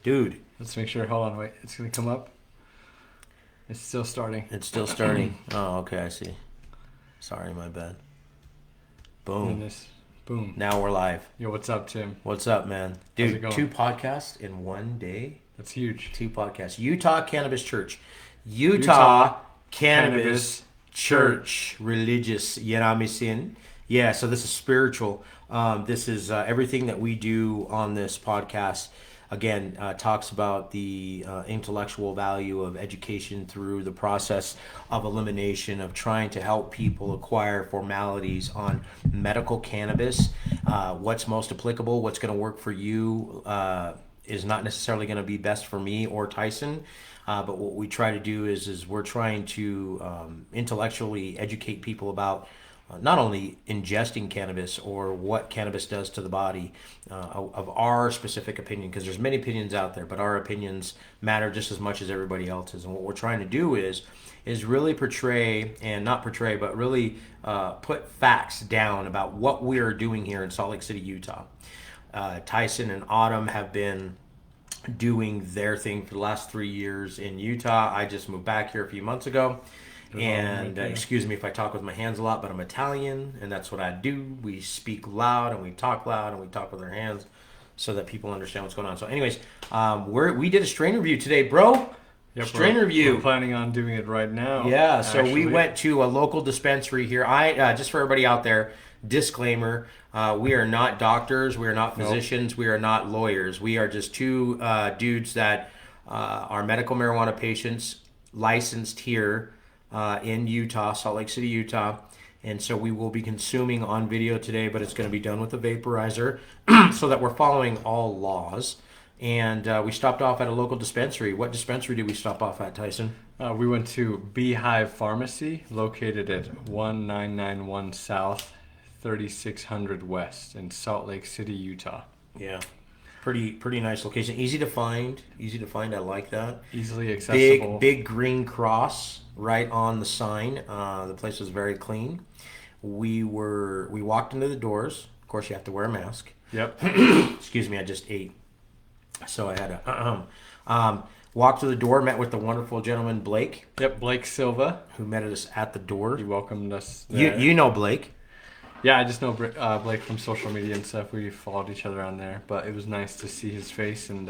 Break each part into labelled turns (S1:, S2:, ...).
S1: Dude.
S2: Let's make sure. Hold on, wait. It's gonna come up. It's still starting.
S1: It's still starting. Oh, okay, I see. Sorry, my bad. Boom.
S2: Boom.
S1: Now we're live.
S2: Yo, what's up, Tim?
S1: What's up, man? Dude,
S2: How's it going?
S1: 2 podcasts in one day.
S2: That's huge.
S1: 2 podcasts. Utah Cannabis Church. Utah Cannabis Church. Religious. Yeramisin. Yeah, so this is spiritual. This is everything that we do on this podcast. Again, talks about the intellectual value of education through the process of elimination, of trying to help people acquire formalities on medical cannabis. What's most applicable, what's going to work for you is not necessarily going to be best for me or Tyson. But what we try to do is we're trying to intellectually educate people about not only ingesting cannabis or what cannabis does to the body, of our specific opinion, because there's many opinions out there, but our opinions matter just as much as everybody else's. And what we're trying to do is really but really put facts down about what we are doing here in Salt Lake City, Utah. Tyson and Autumn have been doing their thing for the last 3 years in Utah. I just moved back here a few months ago. And excuse me if I talk with my hands a lot, but I'm Italian, and that's what I do. We speak loud, and we talk loud, and we talk with our hands so that people understand what's going on. So anyways, we did a strain review today, bro.
S2: Yep,
S1: strain review.
S2: We're planning on doing it right now.
S1: Yeah, so we went to a local dispensary here. Just for everybody out there, disclaimer, we are not doctors, we are not physicians, we are not lawyers. We are just 2 dudes that are medical marijuana patients licensed here in Utah, Salt Lake City, Utah. And so we will be consuming on video today, but it's going to be done with a vaporizer so that we're following all laws. And we stopped off at a local dispensary. What dispensary did we stop off at, Tyson?
S2: We went to Beehive Farmacy, located at 1991 South, 3600 West in Salt Lake City, Utah.
S1: Yeah. Pretty nice location. Easy to find. I like that.
S2: Easily accessible.
S1: Big green cross right on the sign. The place was very clean. We walked into the doors. Of course, you have to wear a mask.
S2: Yep.
S1: Excuse me, I just ate, so I had to walk to the door. Met with the wonderful gentleman Blake.
S2: Yep, Blake Silva,
S1: who met us at the door.
S2: He welcomed us there.
S1: You know Blake.
S2: Yeah, I just know Blake from social media and stuff. We followed each other on there, but it was nice to see his face and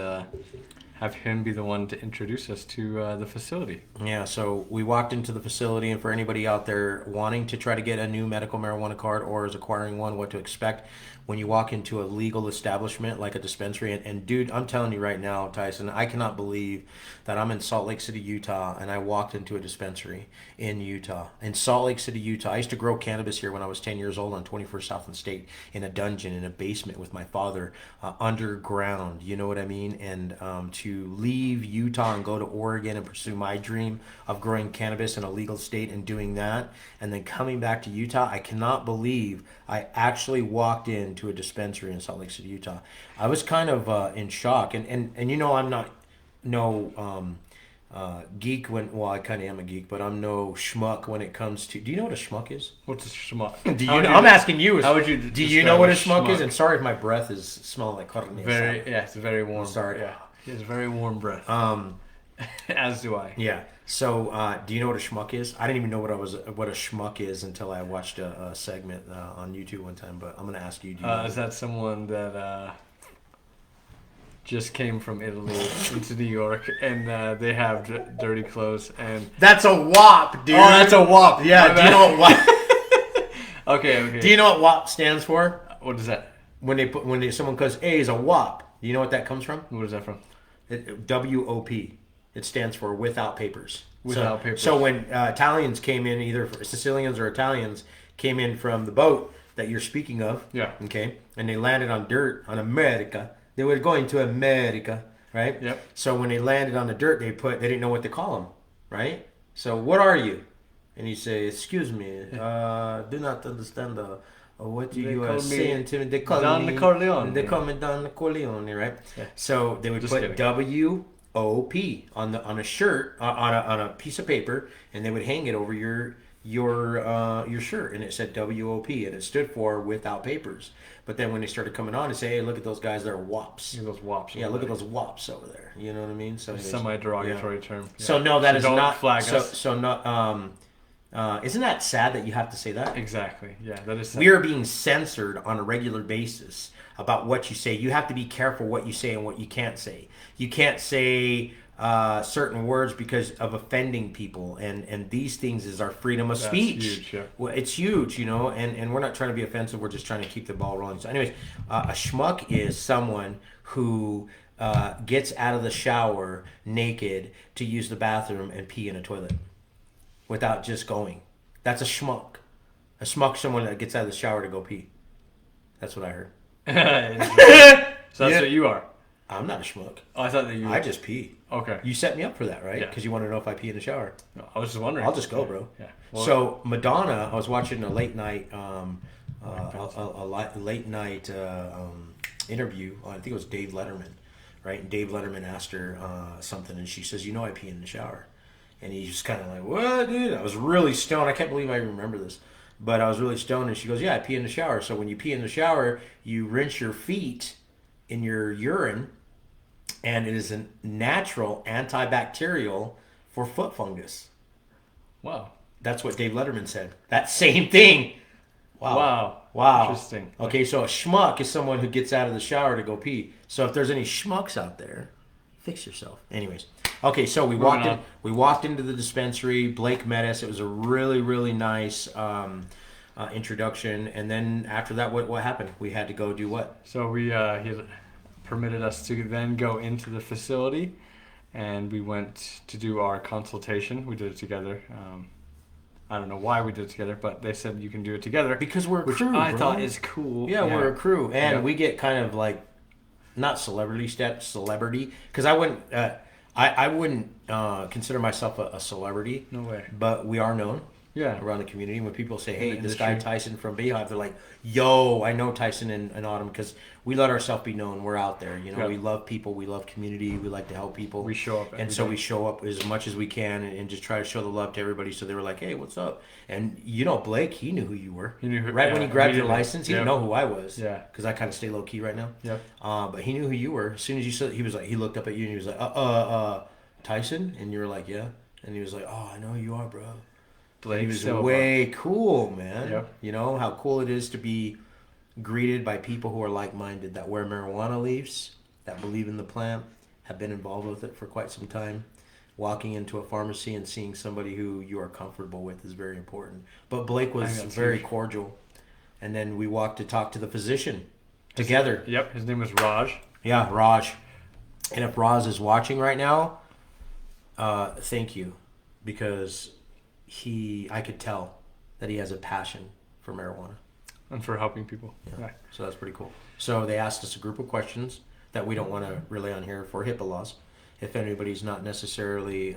S2: have him be the one to introduce us to the facility.
S1: Yeah, so we walked into the facility, and for anybody out there wanting to try to get a new medical marijuana card or is acquiring one, what to expect when you walk into a legal establishment like a dispensary. And dude, I'm telling you right now, Tyson, I cannot believe that I'm in Salt Lake City, Utah, and I walked into a dispensary in Utah. In Salt Lake City, Utah. I used to grow cannabis here when I was 10 years old on 21st South and State in a dungeon, in a basement with my father, underground, you know what I mean? And to leave Utah and go to Oregon and pursue my dream of growing cannabis in a legal state and doing that, and then coming back to Utah, I cannot believe I actually walked into a dispensary in Salt Lake City, Utah. I was kind of in shock, and you know, I'm not geek I kind of am a geek, but I'm no schmuck when it comes to. Do you know what a schmuck is?
S2: What's a schmuck?
S1: I'm asking you.
S2: How would you?
S1: Do you know what a schmuck is? And sorry if my breath is smelling like carne asada.
S2: It's very warm.
S1: Sorry.
S2: Yeah, it's very warm breath. As do I.
S1: Yeah. So, do you know what a schmuck is? I didn't even know what a schmuck is until I watched a segment on YouTube one time. But I'm gonna ask you.
S2: Is that someone that just came from Italy into New York and they have dirty clothes and?
S1: That's a WAP, dude.
S2: Oh, that's a WAP.
S1: Yeah. Do you know what WAP?
S2: Okay.
S1: Do you know what WAP stands for?
S2: What is that?
S1: When someone goes, "Hey, is a WAP." Do you know what that comes from?
S2: What is that from?
S1: WOP. It stands for without papers.
S2: Without papers.
S1: So when Italians came in, either Sicilians or Italians came in from the boat that you're speaking of.
S2: Yeah.
S1: Okay. And they landed on dirt on America. They were going to America, right?
S2: Yep.
S1: So when they landed on the dirt, they didn't know what to call them, right? So what are you? And you say, "Excuse me, do not understand what you are saying to me." They call
S2: Don
S1: me
S2: Corleone.
S1: They call me Don Corleone, right?
S2: Yeah.
S1: So they would
S2: Just
S1: put
S2: kidding.
S1: WOP on a shirt on a piece of paper, and they would hang it over your your shirt, and it said WOP, and it stood for without papers. But then when they started coming on and say, hey, look at those guys, they're WOPs.
S2: Those wops.
S1: Yeah, look at those WOPs over there. You know what I mean? So
S2: Semi-derogatory term. Yeah.
S1: So no, that is
S2: don't
S1: not
S2: flag us.
S1: So not. Isn't that sad that you have to say that?
S2: Exactly. Yeah, that is sad.
S1: We are being censored on a regular basis about what you say. You have to be careful what you say and what you can't say. You can't say certain words because of offending people, and these things is our freedom of speech.
S2: Huge, yeah.
S1: Well, it's huge, and we're not trying to be offensive. We're just trying to keep the ball rolling. So, anyways, a schmuck is someone who gets out of the shower naked to use the bathroom and pee in a toilet without just going. That's a schmuck. A schmuck's someone that gets out of the shower to go pee. That's what I heard.
S2: So that's what you are.
S1: I'm not a schmuck.
S2: Oh, I thought that you were.
S1: I just pee.
S2: Okay.
S1: You set me up for that, right?
S2: Yeah.
S1: Because you want to know if I pee in the shower.
S2: No, I was just wondering.
S1: I'll just go, bro.
S2: Yeah. Well,
S1: So Madonna, I was watching a late night, interview. I think it was Dave Letterman, right? And Dave Letterman asked her something, and she says, I pee in the shower. And he's just kind of like, what, dude? I was really stoned. I can't believe I remember this. But I was really stoned, and she goes, yeah, I pee in the shower. So when you pee in the shower, you rinse your feet in your urine, and it is a natural antibacterial for foot fungus.
S2: wow.
S1: That's what Dave Letterman said. That same thing. Wow.
S2: Interesting.
S1: Okay, so a schmuck is someone who gets out of the shower to go pee. So if there's any schmucks out there, fix yourself. Anyways. Okay, so we walked into the dispensary. Blake met us. It was a really, really nice introduction. And then after that, what happened? We had to go do what?
S2: So he permitted us to then go into the facility, and we went to do our consultation. We did it together. I don't know why we did it together, but they said you can do it together.
S1: Because we're a
S2: which
S1: crew,
S2: I
S1: bro.
S2: thought is cool.
S1: Yeah, we're a crew. And
S2: Yeah.
S1: we get kind of like, not celebrity, because I wouldn't... I wouldn't consider myself a celebrity.
S2: No way.
S1: But we are known
S2: Yeah.
S1: around the community. When people say, hey,
S2: the
S1: this guy
S2: industry.
S1: Tyson from Beehive, they're like, yo, I know Tyson and Autumn, because we let ourselves be known. We're out there.
S2: Yeah.
S1: We love people. We love community. We like to help people.
S2: We show up
S1: And
S2: every
S1: so
S2: day.
S1: we show up as much as we can and just try to show the love to everybody. So they were like, hey, what's up? And Blake, he knew who you were.
S2: He knew who-
S1: right when
S2: yeah,
S1: he grabbed your
S2: immediately.
S1: license, he
S2: Yep.
S1: didn't know who I was.
S2: Yeah.
S1: Because I kind of stay low key right now.
S2: Yep.
S1: But he knew who you were. As soon as you said, he was like, he looked up at you and he was like, Tyson? And you were like, yeah. And he was like, oh, I know who you are, bro.
S2: Blake
S1: He was
S2: Silva.
S1: way cool, man.
S2: Yep.
S1: You know how cool it is to be greeted by people who are like-minded, that wear marijuana leaves, that believe in the plant, have been involved with it for quite some time. Walking into a pharmacy and seeing somebody who you are comfortable with is very important. But Blake was
S2: that's
S1: very
S2: huge.
S1: cordial. And then we walked to talk to the physician together.
S2: Yep. His name was Raj.
S1: Yeah, Raj. And if Raj is watching right now, thank you, because I could tell that he has a passion for marijuana.
S2: And for helping people.
S1: Yeah.
S2: Right.
S1: So that's pretty cool. So they asked us a group of questions that we don't want to relay on here for HIPAA laws. If anybody's not necessarily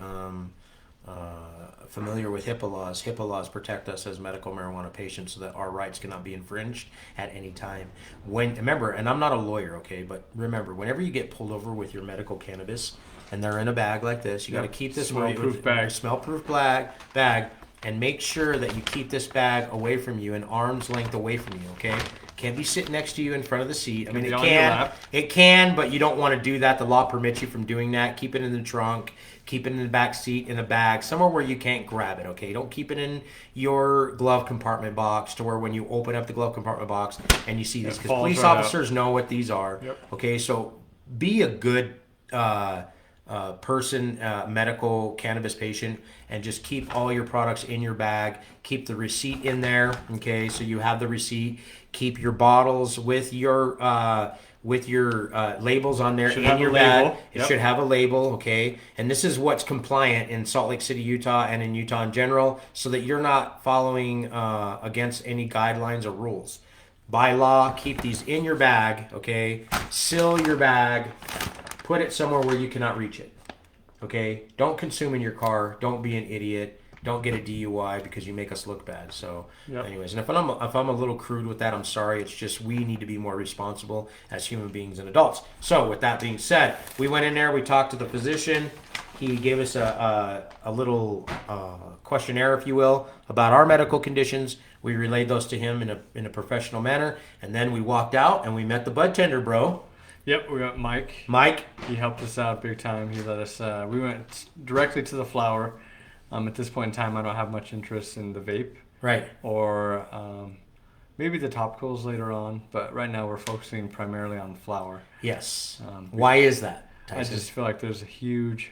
S1: familiar with HIPAA laws protect us as medical marijuana patients so that our rights cannot be infringed at any time. Remember, and I'm not a lawyer, okay, but remember, whenever you get pulled over with your medical cannabis and they're in a bag like this, you got to keep this
S2: Smell-proof bag.
S1: Smell-proof bag, and make sure that you keep this bag away from you, an arm's length away from you, okay? Can't be sitting next to you in front of the seat. I mean,
S2: be
S1: it
S2: on your lap.
S1: can, but you don't want to do that. The law permits you from doing that. Keep it in the trunk. Keep it in the back seat, in a bag, somewhere where you can't grab it, okay? Don't keep it in your glove compartment box to where when you open up the glove compartment box and you see these, because
S2: falls
S1: police
S2: right
S1: officers know what these are,
S2: Yep.
S1: okay? So be a good person, medical cannabis patient, and just keep all your products in your bag. Keep the receipt in there, okay? So you have the receipt. Keep your bottles with your labels on there
S2: Should
S1: in
S2: have a
S1: your bag.
S2: label.
S1: It
S2: Yep.
S1: should have a label, okay? And this is what's compliant in Salt Lake City, Utah, and in Utah in general, so that you're not following against any guidelines or rules. By law, keep these in your bag, okay? Seal your bag. Put it somewhere where you cannot reach it, okay? Don't consume in your car. Don't be an idiot. Don't get a DUI because you make us look bad. So,
S2: Yep.
S1: anyways, and if I'm a little crude with that, I'm sorry. It's just we need to be more responsible as human beings and adults. So, with that being said, we went in there. We talked to the physician. He gave us a little questionnaire, if you will, about our medical conditions. We relayed those to him in a professional manner, and then we walked out and we met the bud tender, bro.
S2: Yep, we got Mike.
S1: Mike.
S2: He helped us out big time. He let us. We went directly to the flower. At this point in time, I don't have much interest in the vape.
S1: Right.
S2: Or maybe the topicals later on, but right now we're focusing primarily on flower.
S1: Yes. Why is that, Tyson?
S2: I just feel like there's a huge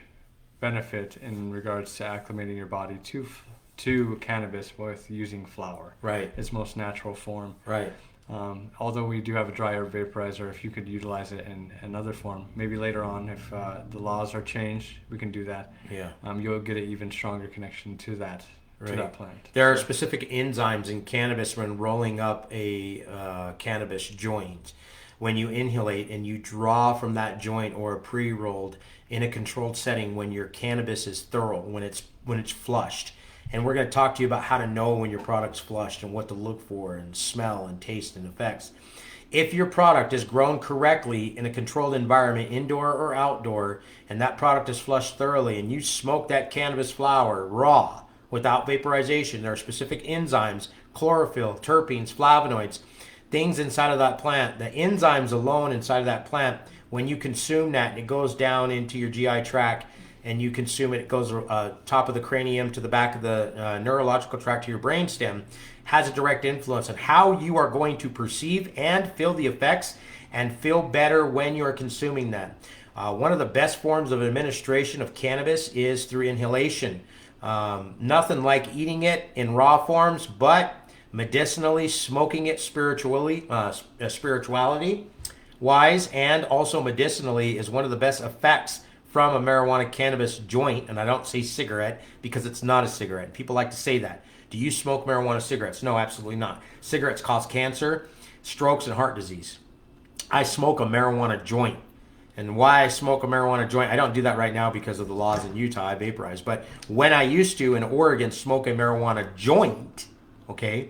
S2: benefit in regards to acclimating your body to cannabis with using flower.
S1: Right.
S2: Its most natural form.
S1: Right.
S2: Although we do have a dry herb vaporizer, if you could utilize it in another form, maybe later on, if the laws are changed, we can do that.
S1: Yeah.
S2: You'll get an even stronger connection to that plant.
S1: There are specific enzymes in cannabis when rolling up a cannabis joint. When you inhalate and you draw from that joint or a pre-rolled in a controlled setting, when your cannabis is thorough, when it's flushed. And we're going to talk to you about how to know when your product's flushed and what to look for and smell and taste and effects. If your product is grown correctly in a controlled environment, indoor or outdoor, and that product is flushed thoroughly and you smoke that cannabis flower raw without vaporization, there are specific enzymes, chlorophyll, terpenes, flavonoids, things inside of that plant. The enzymes alone inside of that plant, when you consume that and it goes down into your GI tract, and you consume it, it goes top of the cranium to the back of the neurological tract to your brainstem, has a direct influence on how you are going to perceive and feel the effects and feel better when you are consuming that. One of the best forms of administration of cannabis is through inhalation. Nothing like eating it in raw forms, but medicinally smoking it spirituality wise, and also medicinally is one of the best effects from a marijuana cannabis joint. And I don't say cigarette because it's not a cigarette. People like to say that. Do you smoke marijuana cigarettes? No, absolutely not. Cigarettes cause cancer, strokes, and heart disease. I smoke a marijuana joint. And why I smoke a marijuana joint, I don't do that right now because of the laws in Utah. I vaporize. But when I used to in Oregon smoke a marijuana joint, okay,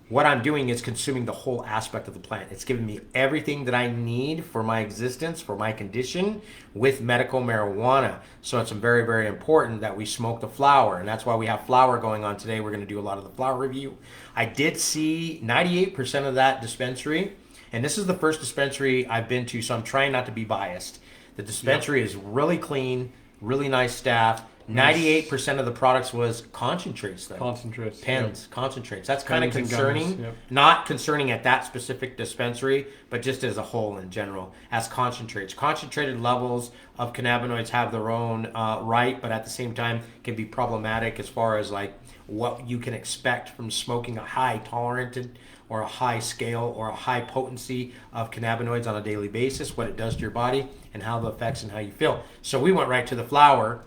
S1: what I'm doing is consuming the whole aspect of the plant. It's giving me everything that I need for my existence, for my condition with medical marijuana. So it's very, very important that we smoke the flower. And that's why we have flower going on today. We're going to do a lot of the flower review. I did see 98% of that dispensary. And this is the first dispensary I've been to, so I'm trying not to be biased. The dispensary is really clean, really nice staff. 98% of the products was concentrates, though.
S2: Concentrates.
S1: Pens, concentrates. That's kind of
S2: Pens and
S1: concerning.
S2: gummies, yep.
S1: Not concerning at that specific dispensary, but just as a whole in general, as concentrates. Concentrated levels of cannabinoids have their own right, but at the same time can be problematic as far as like what you can expect from smoking a high tolerated or a high scale or a high potency of cannabinoids on a daily basis, what it does to your body, and how the effects and how you feel. So we went right to the flower.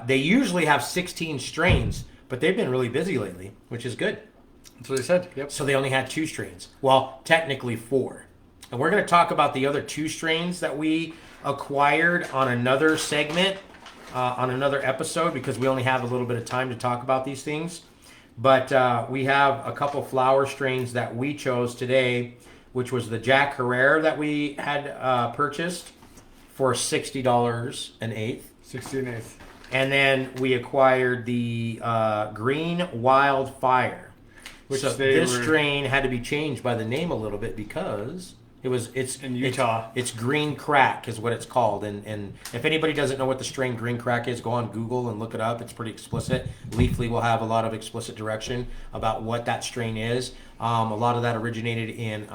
S1: They usually have 16 strains, but they've been really busy lately, which is good.
S2: That's what they said. Yep.
S1: So they only had 2 strains. Well, technically 4. And we're going to talk about the other 2 strains that we acquired on another segment, on another episode, because we only have a little bit of time to talk about these things. But we have a couple flower strains that we chose today, which was the Jack Herrera that we had purchased for $60 an eighth.
S2: 60 an eighth.
S1: And then we acquired the Green Wildfire.
S2: Which
S1: so this strain had to be changed by the name a little bit because it's
S2: in Utah.
S1: It's Green Crack is what it's called. And if anybody doesn't know what the strain Green Crack is, go on Google and look it up. It's pretty explicit. Leafly will have a lot of explicit direction about what that strain is. A lot of that originated in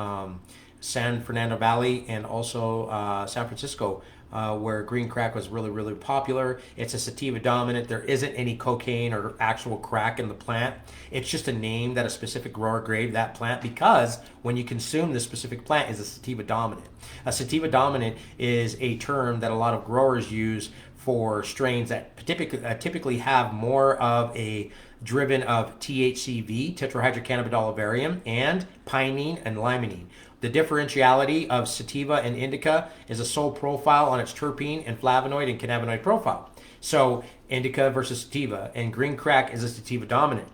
S1: San Fernando Valley and also San Francisco, where green crack was really, really popular. It's a sativa dominant. There isn't any cocaine or actual crack in the plant. It's just a name that a specific grower gave that plant because when you consume this specific plant is a sativa dominant. A sativa dominant is a term that a lot of growers use for strains that typically have more of a driven of THCV, tetrahydrocannabinol, and pinene and limonene. The differentiality of sativa and indica is a sole profile on its terpene and flavonoid and cannabinoid profile. So indica versus sativa, and green crack is a sativa dominant.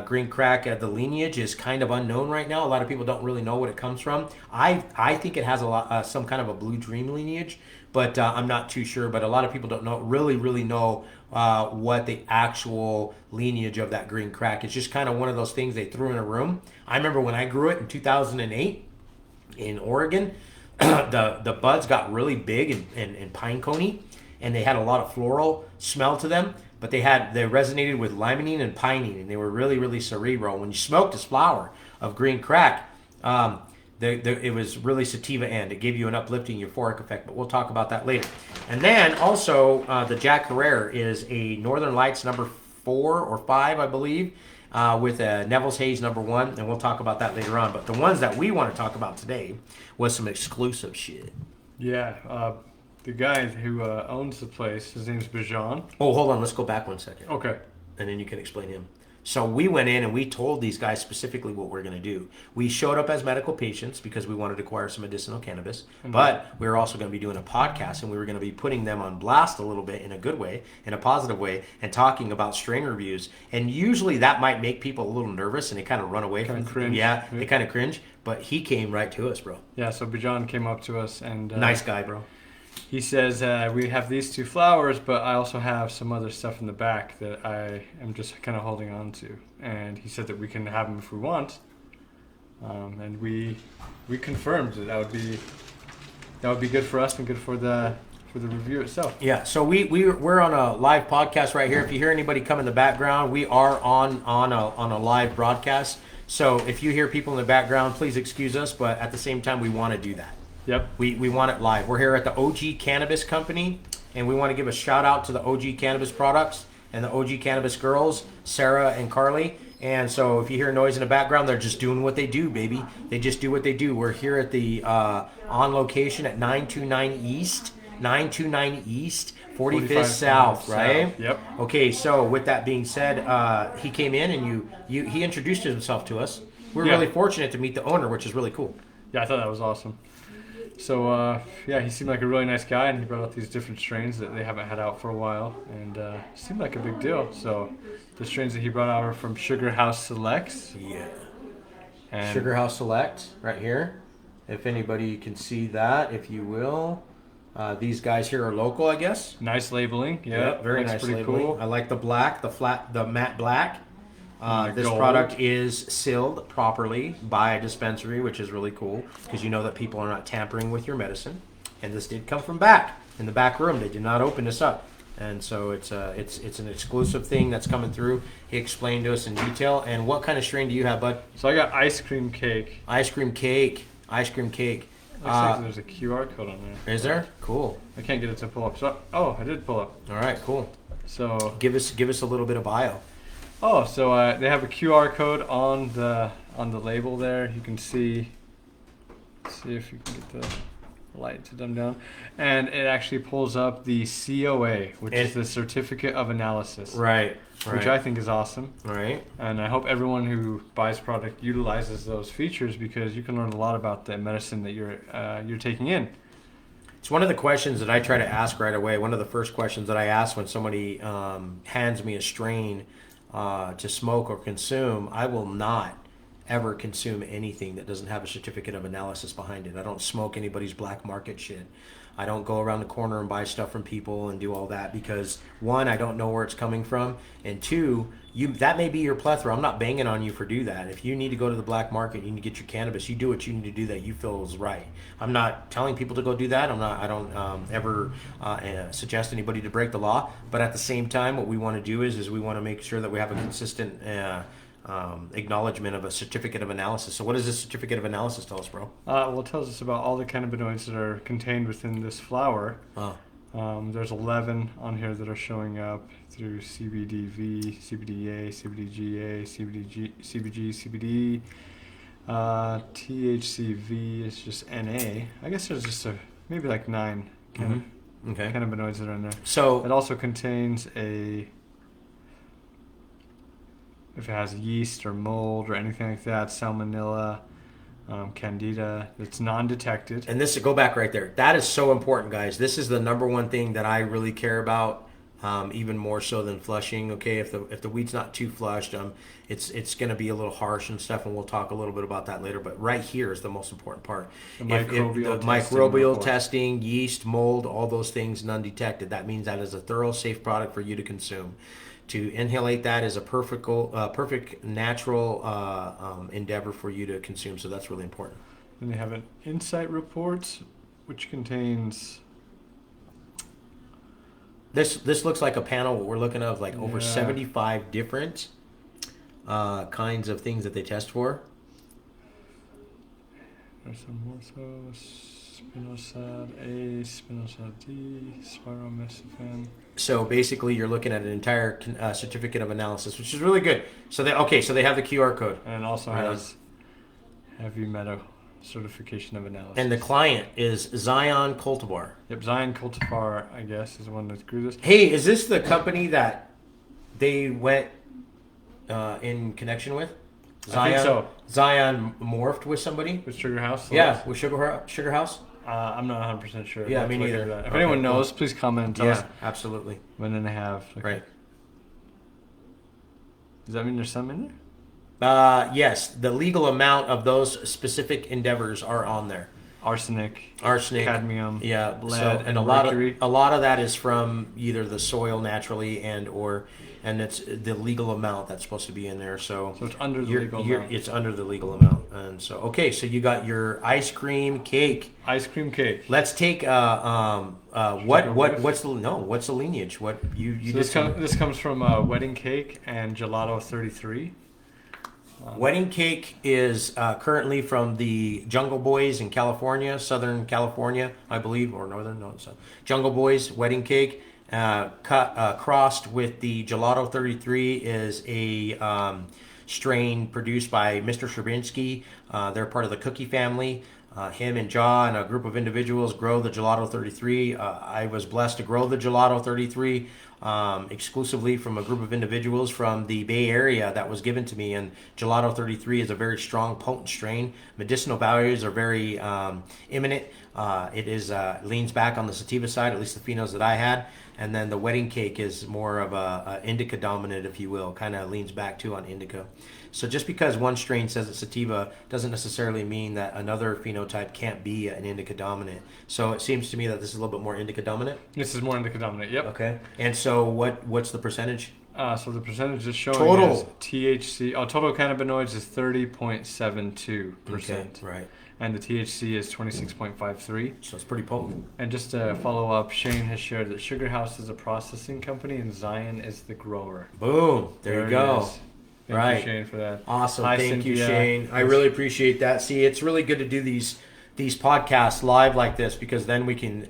S1: Green crack, the lineage is kind of unknown right now. A lot of people don't really know what it comes from. I think it has some kind of a blue dream lineage, but I'm not too sure. But a lot of people don't really know what the actual lineage of that green crack. It's just kind of one of those things they threw in a room. I remember when I grew it in 2008 in Oregon, the buds got really big and pine coney, and they had a lot of floral smell to them. But they resonated with limonene and pinene, and they were really cerebral. When you smoked this flower of green crack, it was really sativa, and it gave you an uplifting euphoric effect. But we'll talk about that later. And then also the Jack Herrera is a Northern Lights number 4 or 5, I believe, with a Neville's Haze number 1, and we'll talk about that later on. But the ones that we want to talk about today was some exclusive shit.
S2: Yeah, the guy who owns the place, his name's Bijan.
S1: Oh, hold on. Let's go back 1 second.
S2: Okay.
S1: And then you can explain him. So we went in and we told these guys specifically what we're going to do. We showed up as medical patients because we wanted to acquire some medicinal cannabis, but we were also going to be doing a podcast, and we were going to be putting them on blast a little bit in a good way, in a positive way, and talking about strain reviews. And usually that might make people a little nervous and they kind of run away from it.
S2: Cringe.
S1: Yeah, they kind of cringe, but he came right to us, bro.
S2: Yeah, so Bijan came up to us and...
S1: nice guy, bro.
S2: He says, we have these 2 flowers, but I also have some other stuff in the back that I am just kind of holding on to. And he said that we can have them if we want. And we confirmed that would be good for us and good for the review itself.
S1: Yeah, so we're on a live podcast right here. If you hear anybody come in the background, we are on a live broadcast. So if you hear people in the background, please excuse us, but at the same time, we want to do that.
S2: Yep.
S1: We want it live. We're here at the OG Cannabis Company, and we want to give a shout out to the OG Cannabis products and the OG Cannabis girls, Sarah and Carly. And so if you hear noise in the background, they're just doing what they do, baby. They just do what they do. We're here at the on location at 929 East, 45th South, right?
S2: Yep.
S1: Okay, so with that being said, he came in and he introduced himself to us. We're really fortunate to meet the owner, which is really cool.
S2: Yeah, I thought that was awesome. So, he seemed like a really nice guy, and he brought out these different strains that they haven't had out for a while, and seemed like a big deal. So, the strains that he brought out are from Sugar House Selects.
S1: Yeah.
S2: And
S1: Sugar House Select, right here. If anybody can see that, if you will. These guys here are local, I guess.
S2: Nice labeling. Yeah,
S1: very nice
S2: pretty
S1: labeling.
S2: cool.
S1: I like the black, the matte black. This
S2: gold.
S1: product is sealed properly by a dispensary, which is really cool because you know that people are not tampering with your medicine. And this did come from back in the back room. They did not open this up, and so it's an exclusive thing that's coming through. He explained to us in detail. And what kind of strain do you have, bud?
S2: So I got ice cream cake.
S1: Ice cream cake. Ice cream cake.
S2: Looks like there's a QR code on there.
S1: Is there? Cool.
S2: I can't get it to pull up. So, I did pull up.
S1: All right, cool.
S2: So
S1: Give us a little bit of bio.
S2: Oh, so they have a QR code on the label there. You can see if you can get the light to dumb down, and it actually pulls up the COA, which is the Certificate of Analysis,
S1: Right.
S2: which I think is awesome.
S1: Right.
S2: And I hope everyone who buys product utilizes those features because you can learn a lot about the medicine that you're taking in.
S1: It's one of the questions that I try to ask right away. One of the first questions that I ask when somebody hands me a strain to smoke or consume, I will not ever consume anything that doesn't have a certificate of analysis behind it. I don't smoke anybody's black market shit. I don't go around the corner and buy stuff from people and do all that because, one, I don't know where it's coming from, and two, that may be your plethora. I'm not banging on you for do that. If you need to go to the black market, you need to get your cannabis, you do what you need to do that you feel is right. I'm not telling people to go do that. I don't ever suggest anybody to break the law, but at the same time, what we want to do is we want to make sure that we have a consistent acknowledgement of a certificate of analysis. So what does this certificate of analysis tell us, bro?
S2: Well, it tells us about all the cannabinoids that are contained within this flower. There's 11 on here that are showing up through CBDV, CBDA, CBDGA, CBG, CBD. THCV is just NA. I guess there's just maybe like 9 cannabinoids that are in there.
S1: So
S2: it also contains if it has yeast or mold or anything like that, salmonella, candida, it's non-detected.
S1: And go back right there. That is so important, guys. This is the number one thing that I really care about even more so than flushing. Okay, if the weed's not too flushed, it's going to be a little harsh and stuff, and we'll talk a little bit about that later. But right here is the most important part.
S2: The
S1: If microbial testing, yeast, mold, all those things none detected. That means that is a thorough, safe product for you to consume. To inhalate that is a perfect natural endeavor for you to consume. So that's really important.
S2: And they have an insight report, which contains.
S1: This looks like a panel. What we're looking at, like over 75 different kinds of things that they test for.
S2: There's some more. So spinosad A, spinosad D, spiromesifan.
S1: So basically, you're looking at an entire certificate of analysis, which is really good. So they have the QR code,
S2: and it also has heavy metal certification of analysis.
S1: And the client is Zion Cultivar.
S2: Yep, Zion Cultivar, I guess, is the one that grew this.
S1: Hey, is this the company that they went in connection with? Zion,
S2: I think so.
S1: Zion morphed with somebody?
S2: With Sugar House?
S1: Yeah, with Sugar House?
S2: I'm not 100% sure.
S1: Yeah, me neither.
S2: If anyone knows, please comment and tell us.
S1: Absolutely.
S2: When and a half. Okay.
S1: Right.
S2: Does that mean there's some in there?
S1: Yes, the legal amount of those specific endeavors are on there.
S2: Arsenic,
S1: lead,
S2: cadmium,
S1: and a lot of that is from either the soil naturally and it's the legal amount that's supposed to be in there. So
S2: it's under the legal amount.
S1: It's under the legal amount, and so okay. So you got your ice cream cake.
S2: Ice cream cake.
S1: Let's take what's the lineage? What you
S2: so this comes from Wedding Cake and Gelato 33.
S1: Wedding Cake is currently from the Jungle Boys in California, Southern California, I believe, or Northern. No, it's Jungle Boys Wedding Cake. Crossed with the Gelato 33 is a strain produced by Mr. Stravinsky. They're part of the Cookie family. Him and Jaw and a group of individuals grow the Gelato 33. I was blessed to grow the Gelato 33 exclusively from a group of individuals from the Bay Area that was given to me. And Gelato 33 is a very strong, potent strain. Medicinal values are very imminent. It is leans back on the sativa side, at least the phenos that I had. And then the Wedding Cake is more of a indica dominant, if you will, kind of leans back too on indica. So just because one strain says it's sativa doesn't necessarily mean that another phenotype can't be an indica dominant. So it seems to me that this is a little bit more indica dominant.
S2: This is more indica dominant, yep.
S1: Okay. And so what's the percentage?
S2: So the percentage is showing
S1: total
S2: is THC. Total cannabinoids is 30.72%.
S1: Okay, right.
S2: And the THC is 26.53.
S1: So it's pretty potent.
S2: And just to follow up, Shane has shared that Sugar House is a processing company and Zion is the grower.
S1: Boom. There you go.
S2: Thank you, Shane, for that.
S1: Awesome.
S2: Hi,
S1: Thank you,
S2: Cynthia.
S1: Shane. I really appreciate that. See, it's really good to do these podcasts live like this because then we can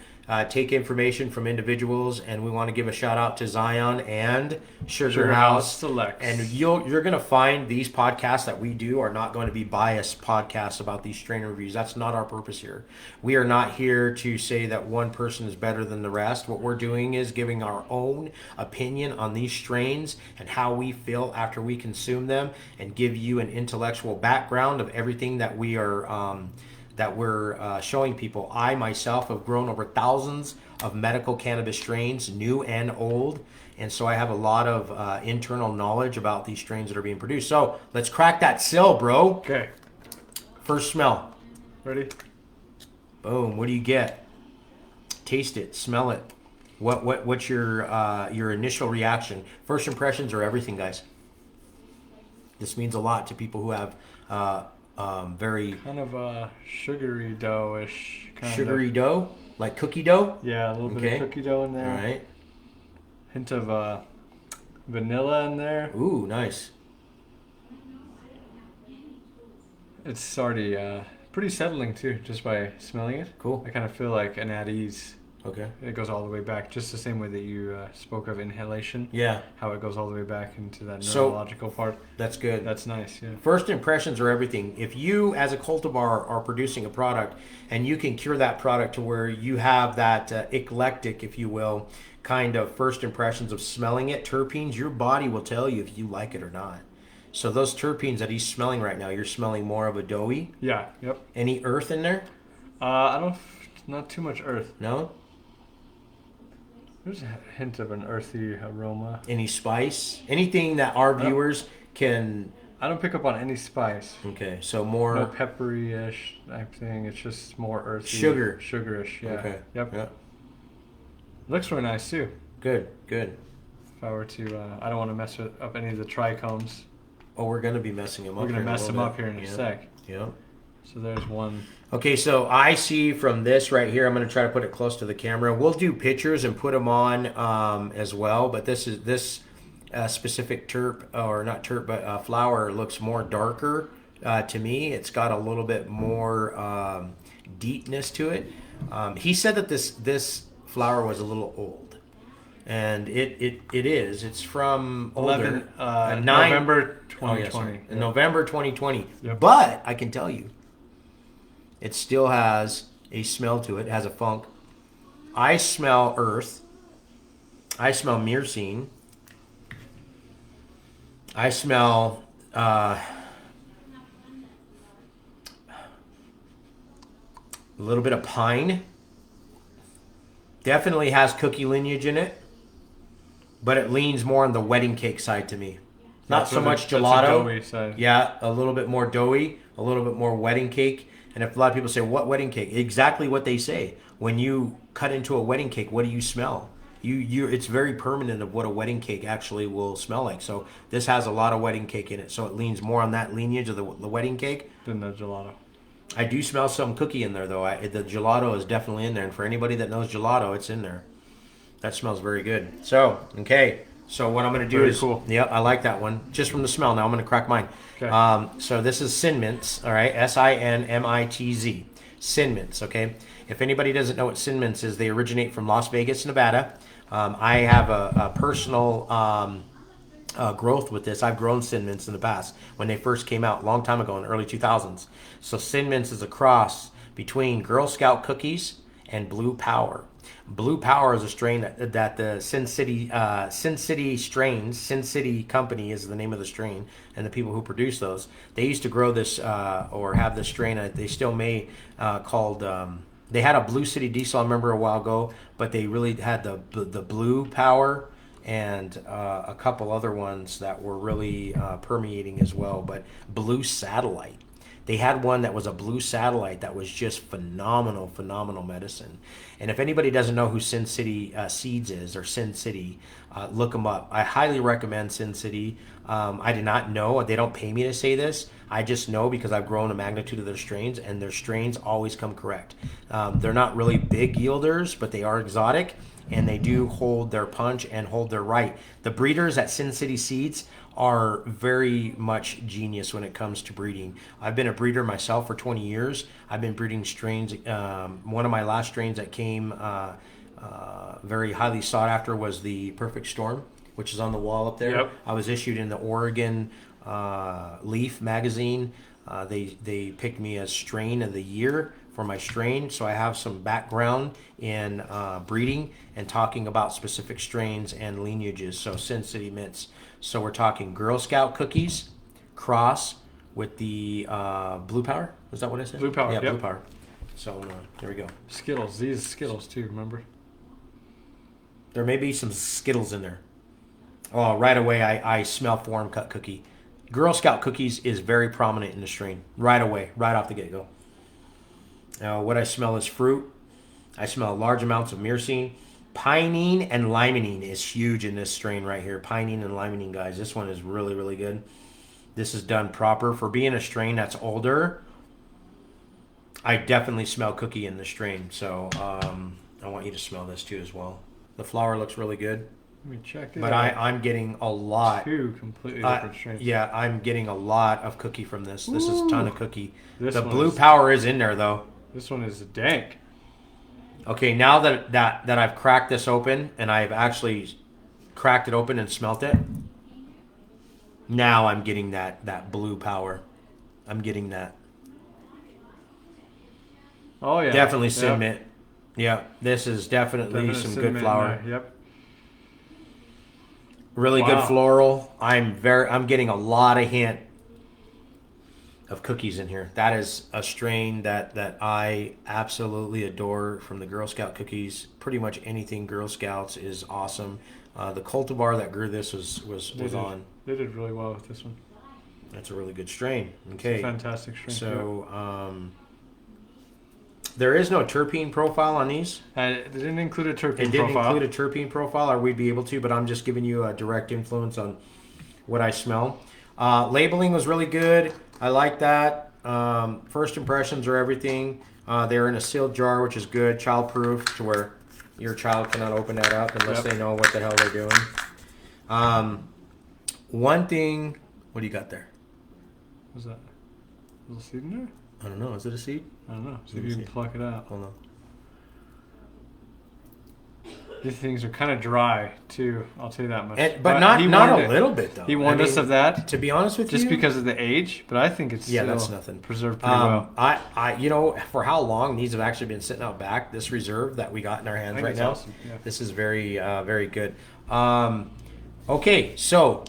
S1: take information from individuals, and we want to give a shout out to Zion and Sugar House
S2: Selects.
S1: And you're going to find these podcasts that we do are not going to be biased podcasts about these strain reviews. That's not our purpose here. We are not here to say that one person is better than the rest. What we're doing is giving our own opinion on these strains and how we feel after we consume them, and give you an intellectual background of everything that we're showing people. I myself have grown over thousands of medical cannabis strains, new and old, and so I have a lot of internal knowledge about these strains that are being produced. So let's crack that seal, bro.
S2: Okay.
S1: First smell.
S2: Ready?
S1: Boom. What do you get? Taste it. Smell it. What's your initial reaction? First impressions are everything, guys. This means a lot to people who have very
S2: kind of sugary dough-ish.
S1: Sugary dough? Like cookie dough?
S2: Yeah, a little bit of cookie dough in there.
S1: All right.
S2: Hint of vanilla in there.
S1: Ooh, nice.
S2: It's already pretty settling too, just by smelling it.
S1: Cool.
S2: I kind of feel like an at ease.
S1: Okay.
S2: It goes all the way back, just the same way that you spoke of inhalation.
S1: Yeah.
S2: How it goes all the way back into that neurological part.
S1: That's good.
S2: That's nice, yeah.
S1: First impressions are everything. If you, as a cultivar, are producing a product and you can cure that product to where you have that eclectic, if you will, kind of first impressions of smelling it, terpenes, your body will tell you if you like it or not. So those terpenes that he's smelling right now, you're smelling more of a doughy?
S2: Yeah, yep.
S1: Any earth in there?
S2: Not too much earth.
S1: No?
S2: There's a hint of an earthy aroma.
S1: Any spice? Anything that our viewers can...
S2: I don't pick up on any spice.
S1: Okay, so more...
S2: No peppery-ish type thing. It's just more earthy.
S1: Sugar.
S2: Sugarish, yeah.
S1: Okay.
S2: Yep. Looks really nice, too.
S1: Good.
S2: If I were to... I don't want to mess up any of the trichomes.
S1: Oh, we're going to be messing them up.
S2: We're going to mess them up here in a sec.
S1: Yeah.
S2: So there's one.
S1: Okay, so I see from this right here, I'm going to try to put it close to the camera. We'll do pictures and put them on as well, but this specific terp, or not terp, but flower looks more darker to me. It's got a little bit more deepness to it. He said that this flower was a little old, and it is. It's from older.
S2: November 2020.
S1: Oh, yeah, November 2020. Yep. But I can tell you, it still has a smell to it. It has a funk. I smell earth. I smell myrcene. I smell a little bit of pine. Definitely has cookie lineage in it, but it leans more on the wedding cake side to me. Not so much gelato.
S2: That's a doughy side.
S1: Yeah, a little bit more doughy, a little bit more wedding cake. And if a lot of people say, what wedding cake? Exactly what they say. When you cut into a wedding cake, what do you smell? It's very permanent of what a wedding cake actually will smell like. So this has a lot of wedding cake in it. So it leans more on that lineage of the wedding cake
S2: than the gelato.
S1: I do smell some cookie in there, though. The gelato is definitely in there. And for anybody that knows gelato, it's in there. That smells very good. So, okay. So what I'm going to do is...
S2: cool.
S1: Yeah, I like that one. Just from the smell. Now I'm going to crack mine.
S2: Okay.
S1: So this is Sin Mints, all right? S-I-N-M-I-T-Z. Sin Mints, okay? If anybody doesn't know what Sin Mints is, they originate from Las Vegas, Nevada. I have a personal growth with this. I've grown Sin Mints in the past when they first came out a long time ago in the early 2000s. So Sin Mints is a cross between Girl Scout cookies and Blue Power. Blue Power is a strain that the Sin City strains, Sin City Company is the name of the strain, and the people who produce those, they used to grow this or have this strain. They still may called. They had a Blue City Diesel, I remember a while ago, but they really had the Blue Power and a couple other ones that were really permeating as well. But Blue Satellite. They had one that was a Blue Satellite that was just phenomenal medicine. And if anybody doesn't know who Sin City Seeds is, or Sin City, look them up. I highly recommend Sin City. I did not know. They don't pay me to say this. I just know because I've grown a magnitude of their strains, and their strains always come correct. They're not really big yielders, but they are exotic, and they do hold their punch and hold their right. The breeders at Sin City Seeds are very much genius when it comes to breeding. I've been a breeder myself for 20 years. I've been breeding strains. One of my last strains that came very highly sought after was the Perfect Storm, which is on the wall up there.
S2: Yep.
S1: I was issued in the Oregon Leaf magazine. They picked me as strain of the year for my strain, so I have some background in breeding and talking about specific strains and lineages. So Sin City Mints. So we're talking Girl Scout cookies, cross with the Blue Power. Is that what I said?
S2: Blue Power.
S1: Yeah,
S2: yep.
S1: Blue Power. So there we go.
S2: Skittles. These Skittles too. Remember?
S1: There may be some Skittles in there. Oh, right away I smell foreign cut cookie. Girl Scout cookies is very prominent in the strain. Right away, right off the get-go. What I smell is fruit. I smell large amounts of myrcene. Pinene and limonene is huge in this strain right here. Pinene and limonene, guys. This one is really, really good. This is done proper. For being a strain that's older, I definitely smell cookie in the strain. So I want you to smell this too as well. The flower looks really good.
S2: Let me check it
S1: but
S2: out.
S1: I'm getting a lot.
S2: Two completely different strains.
S1: Yeah, I'm getting a lot of cookie from this. This is a ton of cookie. The Blue Power is in there, though.
S2: This one is dank.
S1: Okay, now that I've cracked this open and I've actually cracked it open and smelt it, now I'm getting that Blue Power. I'm getting that.
S2: Oh yeah,
S1: definitely Sin Mint. Yeah, this is definitely some good flower.
S2: Yep.
S1: Really good floral. I'm getting a lot of hint of cookies in here. That is a strain that I absolutely adore from the Girl Scout cookies. Pretty much anything Girl Scouts is awesome. The cultivar that grew this was on.
S2: They did really well with this one.
S1: That's a really good strain.
S2: It's
S1: Okay,
S2: a fantastic strain.
S1: so there is no terpene profile on these.
S2: It didn't include a terpene
S1: It didn't
S2: profile.
S1: include a terpene profile, or we'd be able to, but I'm just giving you a direct influence on what I smell. Labeling was really good. I like that. First impressions are everything. They're in a sealed jar, which is good, child-proof, to where your child cannot open that up unless they know what the hell they're doing. One thing, what do you got there?
S2: What's that? A little seed in there?
S1: I don't know. Is it a seed?
S2: I don't know. See
S1: Let
S2: if
S1: me
S2: you can
S1: see.
S2: pluck it out.
S1: Hold on.
S2: These things are kind of dry too. I'll tell you that much.
S1: But not
S2: he
S1: a
S2: warned it.
S1: little bit though.
S2: He warned us of that,
S1: To be honest with
S2: just
S1: you,
S2: because of the age. But I think it's still
S1: that's nothing.
S2: preserved pretty well.
S1: For how long these have actually been sitting out back, this reserve that we got in our
S2: I
S1: hands
S2: think
S1: right
S2: it's
S1: now,
S2: awesome. Yeah.
S1: this is very, very good. Okay, so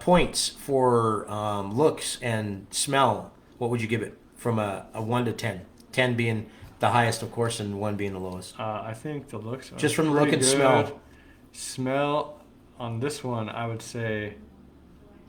S1: points for looks and smell. What would you give it from a 1 to 10? 10 being the highest, of course, and 1 being the lowest.
S2: I think the looks are
S1: Just from the look
S2: pretty
S1: and
S2: good.
S1: smell.
S2: Smell on this one, I would say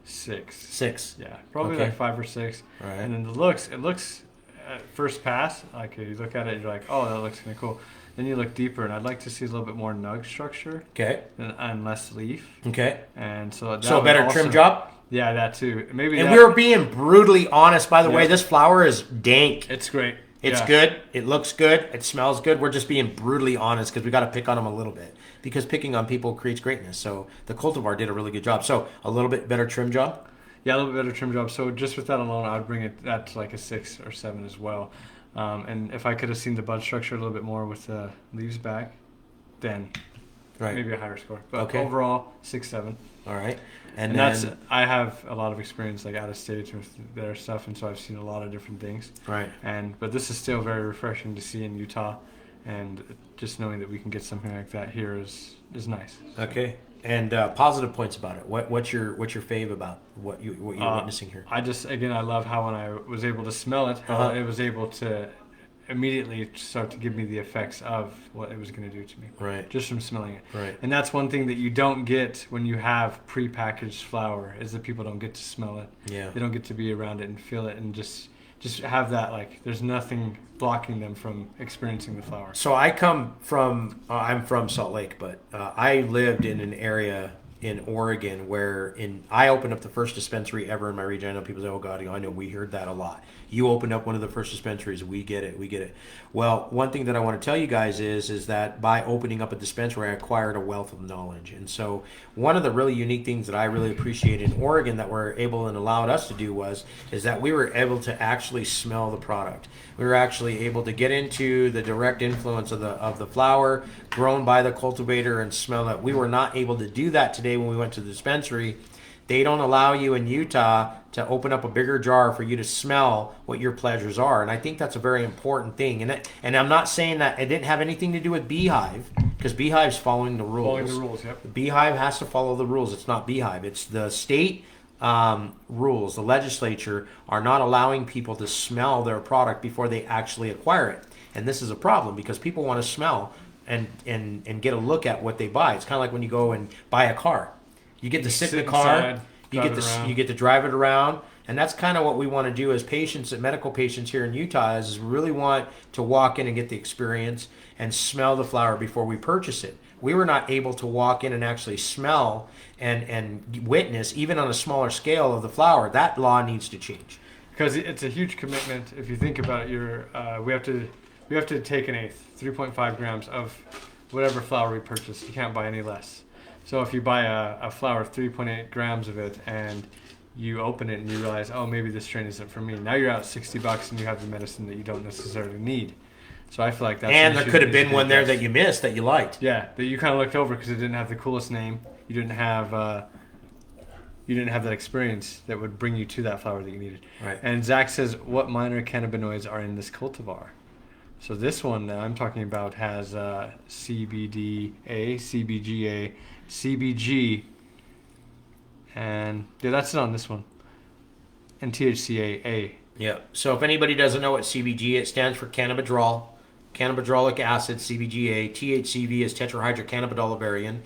S2: 6.
S1: 6.
S2: Yeah, probably
S1: Okay.
S2: like 5 or 6.
S1: All right.
S2: And then the looks, it looks at first pass, like you look at it, you're like, oh, that looks kind of cool. Then you look deeper, and I'd like to see a little bit more nug structure
S1: Okay.
S2: and less leaf.
S1: Okay.
S2: And so that
S1: So a
S2: would
S1: better
S2: also-
S1: trim job.
S2: Yeah, that too. Maybe
S1: And
S2: that,
S1: we were being brutally honest, by the way.
S2: Yeah.
S1: This flower is dank.
S2: it's great.
S1: It's
S2: Yeah.
S1: good. It looks good. It smells good. We're just being brutally honest because we got to pick on them a little bit because picking on people creates greatness. So the cultivar did a really good job. So a little bit better trim job.
S2: Yeah, a little bit better trim job. So just with that alone, I'd bring that to like a 6 or 7 as well. And if I could have seen the bud structure a little bit more with the leaves back, then
S1: Right.
S2: maybe a higher score. But
S1: Okay.
S2: overall, 6, 7.
S1: All right.
S2: And
S1: then,
S2: that's I have a lot of experience like out of state with their stuff, and so I've seen a lot of different things.
S1: right.
S2: But this is still very refreshing to see in Utah, and just knowing that we can get something like that here is nice.
S1: Okay. And positive points about it. What's your fave about what you're witnessing here?
S2: I love how when I was able to smell it, how
S1: Uh-huh.
S2: it was able to immediately start to give me the effects of what it was going to do to me,
S1: Right.
S2: just from smelling it.
S1: Right.
S2: And that's one thing that you don't get when you have prepackaged flour is that people don't get to smell it.
S1: Yeah.
S2: They don't get to be around it and feel it and just have that, like, there's nothing blocking them from experiencing the flower.
S1: So I come from, I'm from Salt Lake, but I lived in an area in Oregon where I opened up the first dispensary ever in my region. I know people say, oh God, I know we heard that a lot. You opened up one of the first dispensaries. We get it. Well, one thing that I want to tell you guys is that by opening up a dispensary, I acquired a wealth of knowledge. And so one of the really unique things that I really appreciate in Oregon that we're able and allowed us to do is that we were able to actually smell the product. We were actually able to get into the direct influence of the flower grown by the cultivator and smell it. We were not able to do that today when we went to the dispensary. They don't allow you in Utah to open up a bigger jar for you to smell what your pleasures are. And I think that's a very important thing. And I'm not saying that it didn't have anything to do with Beehive, because Beehive's following the rules.
S2: Following the rules, yep.
S1: The Beehive has to follow the rules. It's not Beehive. It's the state rules. The legislature are not allowing people to smell their product before they actually acquire it. And this is a problem because people want to smell and get a look at what they buy. It's kind of like when you go and buy a car. You get to sit in the car,
S2: inside,
S1: you get to drive it around, and that's kind of what we want to do as patients, medical patients here in Utah, is really want to walk in and get the experience and smell the flower before we purchase it. We were not able to walk in and actually smell and witness, even on a smaller scale, of the flower. That law needs to change.
S2: Because it's a huge commitment. If you think about it, we have to take an eighth, 3.5 grams of whatever flour we purchase. You can't buy any less. So if you buy a flour, 3.8 grams of it, and you open it and you realize, oh, maybe this strain isn't for me. Now you're out $60 and you have the medicine that you don't necessarily need. So I feel like that's
S1: And
S2: an
S1: there
S2: issue
S1: could have
S2: needs to
S1: been
S2: be
S1: one there
S2: addressed.
S1: that you missed that you liked.
S2: Yeah, that you kind of looked over because it didn't have the coolest name. You didn't have that experience that would bring you to that flower that you needed.
S1: Right.
S2: And Zach says, what minor cannabinoids are in this cultivar? So this one that I'm talking about has CBDA, CBGA, CBG, and yeah, that's it on this one. And THCA.
S1: Yeah. So if anybody doesn't know what CBG, it stands for cannabidiol, cannabidrolic acid, CBGA. THCV is tetrahydrocannabinol.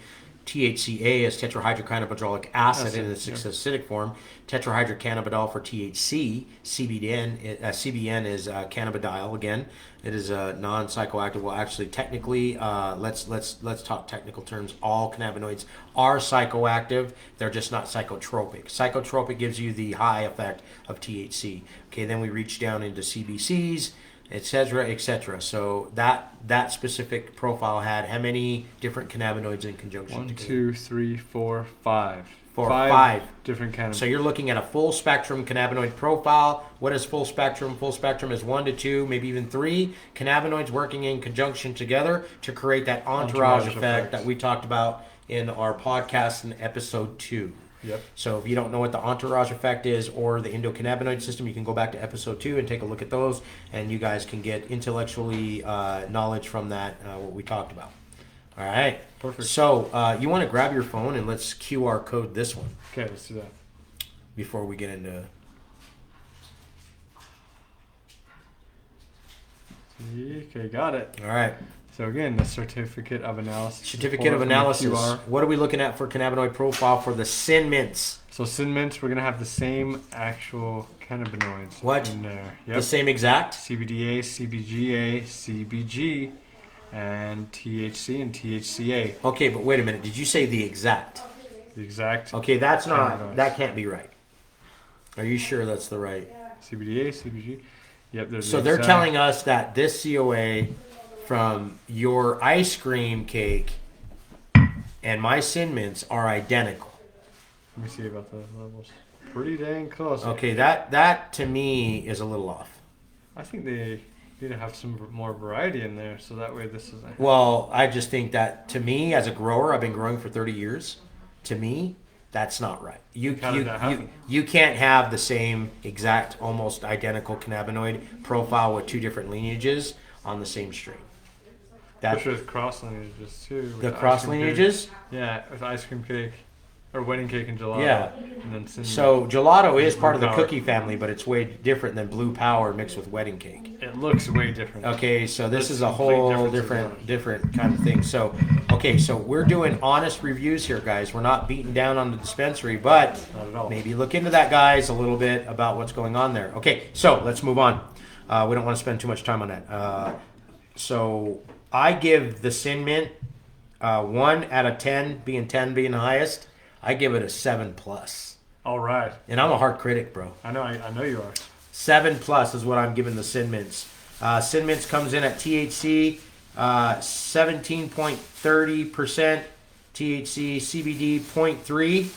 S1: THCA is tetrahydrocannabinolic acid in its acidic form. Tetrahydrocannabinol for THC. CBN is cannabidiol. Again, it is a non-psychoactive. Well, actually, technically, let's talk technical terms. All cannabinoids are psychoactive. They're just not psychotropic. Psychotropic gives you the high effect of THC. Okay, then we reach down into CBCs, etc., etc. So that specific profile had how many different cannabinoids in conjunction?
S2: 1, 2, 3, 4, 5.
S1: Five
S2: different cannabinoids.
S1: So you're looking at a full spectrum cannabinoid profile. What is full spectrum? Full spectrum is 1 to 2, maybe even 3 cannabinoids working in conjunction together to create that entourage effect that we talked about in our podcast in episode 2.
S2: Yep.
S1: So if you don't know what the entourage effect is or the endocannabinoid system, you can go back to episode 2 and take a look at those, and you guys can get intellectually knowledge from that, what we talked about. All right.
S2: Perfect.
S1: So you want to grab your phone and let's QR code this one
S2: Okay, let's do that.
S1: before we get into...
S2: Okay, got it.
S1: All right.
S2: So again, the certificate of analysis.
S1: Certificate of analysis. What are we looking at for cannabinoid profile for the Sin Mints?
S2: So Sin Mints, we're going to have the same actual cannabinoids
S1: What?
S2: in there.
S1: The same exact?
S2: CBDA, CBGA, CBG, and THC and THCA.
S1: Okay, but wait a minute. Did you say the exact?
S2: The exact.
S1: Okay, that's not...
S2: cannabinoids.
S1: That can't be right. Are you sure that's the right...
S2: CBDA, CBG. Yep.
S1: So they're telling us that this COA from your ice cream cake and my Sin Mints are identical.
S2: Let me see about the levels. Pretty dang close.
S1: Okay, that to me is a little off.
S2: I think they need to have some more variety in there, so that way this isn't.
S1: Well, I just think that to me, as a grower, I've been growing for 30 years. To me, that's not right. You can't have the same exact, almost identical cannabinoid profile with 2 different lineages on the same strain.
S2: Especially with cross lineages too.
S1: The cross lineages?
S2: Yeah, with ice cream cake or wedding cake and gelato.
S1: Yeah.
S2: And then cinnamon.
S1: So gelato is part of the
S2: Power.
S1: cookie family, but it's way different than blue power mixed with wedding cake.
S2: It looks way different.
S1: Okay, so this
S2: That's
S1: is a
S2: complete
S1: whole
S2: difference
S1: different kind of thing. So, okay, so we're doing honest reviews here, guys. We're not beating down on the dispensary, but
S2: Not at all.
S1: maybe look into that, guys, a little bit about what's going on there. Okay, so let's move on. We don't want to spend too much time on that. So I give the Sin Mint 1 out of 10, being 10 being the highest. I give it a 7+.
S2: All right.
S1: And I'm a hard critic, bro.
S2: I know you are.
S1: 7+ is what I'm giving the Sin Mints. Sin Mints comes in at THC 17.30%, THC CBD 0.3,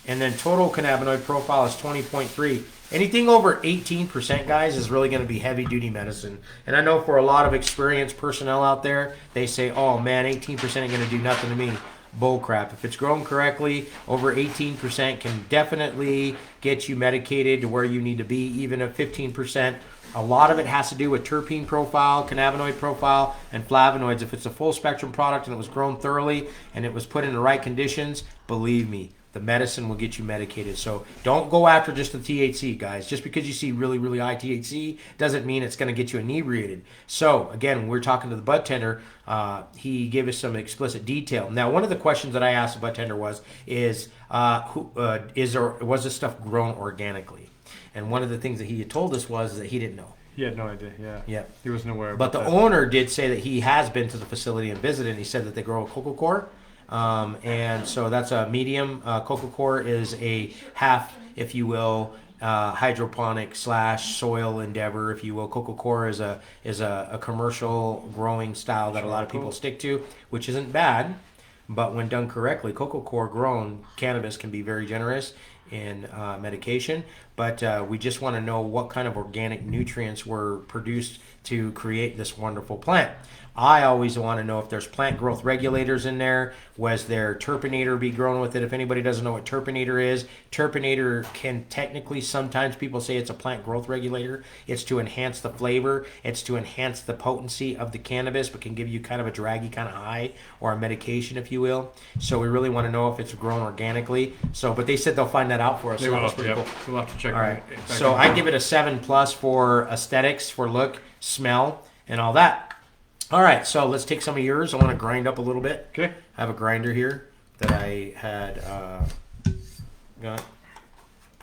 S1: and then total cannabinoid profile is 20.3. Anything over 18%, guys, is really going to be heavy-duty medicine. And I know for a lot of experienced personnel out there, they say, oh, man, 18% ain't going to do nothing to me. Bull crap. If it's grown correctly, over 18% can definitely get you medicated to where you need to be, even at 15%. A lot of it has to do with terpene profile, cannabinoid profile, and flavonoids. If it's a full spectrum product and it was grown thoroughly and it was put in the right conditions, believe me, the medicine will get you medicated. So don't go after just the THC, guys. Just because you see really, really high THC doesn't mean it's going to get you inebriated. So again, when we're talking to the bud tender, he gave us some explicit detail. Now, one of the questions that I asked the bud tender was this stuff grown organically? And one of the things that he had told us was that he didn't know.
S2: He had no idea. Yeah. He wasn't aware.
S1: But the owner did say that he has been to the facility and visited, and he said that they grow a coco coir. And so that's a medium. Coco coir is a half, if you will, hydroponic / soil endeavor, if you will. Coco coir is a commercial growing style that a lot of people stick to, which isn't bad. But when done correctly, coco coir grown cannabis can be very generous in medication. But we just want to know what kind of organic nutrients were produced to create this wonderful plant. I always want to know if there's plant growth regulators in there. Was there terpinator be grown with it? If anybody doesn't know what terpinator is, terpinator can technically, sometimes people say it's a plant growth regulator. It's to enhance the flavor. It's to enhance the potency of the cannabis, but can give you kind of a draggy kind of high, or a medication, if you will. So we really want to know if it's grown organically. So, but they said they'll find that out for us.
S2: They
S1: So that
S2: will.
S1: was pretty cool.
S2: We'll have to check.
S1: All right.
S2: it.
S1: So I give it a 7+ for aesthetics, for look, smell, and all that. All right. So let's take some of yours. I want to grind up a little bit.
S2: Okay.
S1: I have a grinder here that I had got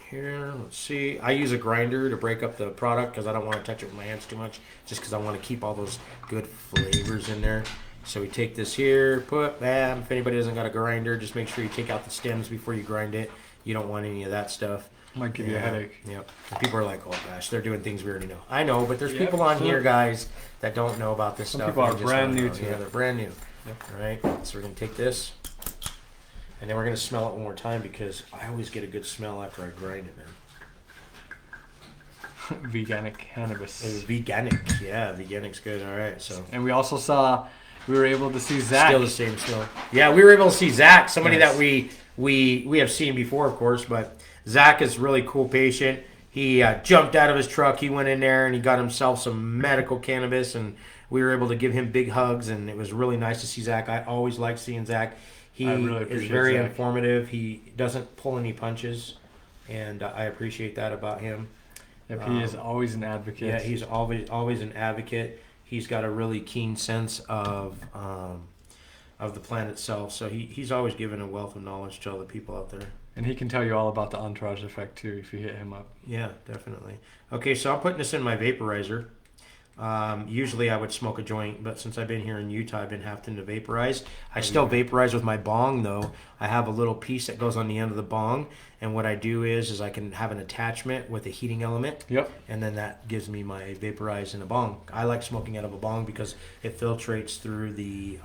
S1: here. Let's see. I use a grinder to break up the product because I don't want to touch it with my hands too much, just because I want to keep all those good flavors in there. So we take this here, bam. If anybody doesn't got a grinder, just make sure you take out the stems before you grind it. You don't want any of that stuff.
S2: Might give you a headache.
S1: Yep. And people are like, oh gosh, they're doing things we already know. I know, but there's people on here, guys, that don't know about this stuff.
S2: Some people are
S1: and they just
S2: brand
S1: don't
S2: new
S1: know.
S2: to
S1: Yeah,
S2: it.
S1: they're brand new. All right. So we're going to take this, and then we're going to smell it one more time because I always get a good smell after I grind it, man.
S2: Veganic cannabis.
S1: It's veganic. Yeah, veganic's good. All right. So
S2: And we also saw, we were able to see Zach.
S1: still the same smell. Yeah, we were able to see Zach, somebody
S2: Yes.
S1: that we have seen before, of course, but Zach is a really cool patient. He jumped out of his truck. He went in there and he got himself some medical cannabis, and we were able to give him big hugs, and it was really nice to see Zach. I always like seeing Zach. He
S2: I really
S1: is
S2: appreciate
S1: very
S2: Zach.
S1: informative. He doesn't pull any punches, and I appreciate that about him.
S2: Yep, he is always an advocate.
S1: Yeah, he's always an advocate. He's got a really keen sense of the plant itself. So he's always given a wealth of knowledge to all the people out there.
S2: And he can tell you all about the entourage effect too if you hit him up.
S1: Yeah, definitely. Okay, so I'm putting this in my vaporizer. Usually I would smoke a joint, but since I've been here in Utah, I've been having to vaporize. I still vaporize with my bong, though. I have a little piece that goes on the end of the bong, and what I do is I can have an attachment with a heating element.
S2: Yep.
S1: And then that gives me my vaporize in a bong. I like smoking out of a bong because it filtrates through the.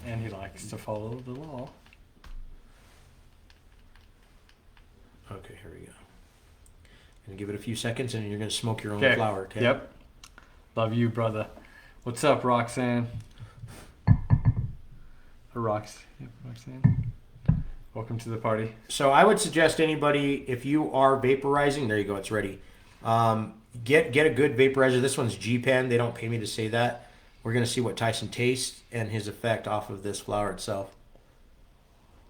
S2: And he likes to follow the law.
S1: Okay, here we go. And give it a few seconds, and you're going to smoke your own
S2: Okay.
S1: flower. Okay?
S2: Yep. Love you, brother. What's up, Roxanne? Or Roxanne. Welcome to the party.
S1: So I would suggest anybody, if you are vaporizing, there you go, it's ready. Get a good vaporizer. This one's G-Pen. They don't pay me to say that. We're going to see what Tyson tastes and his effect off of this flower itself.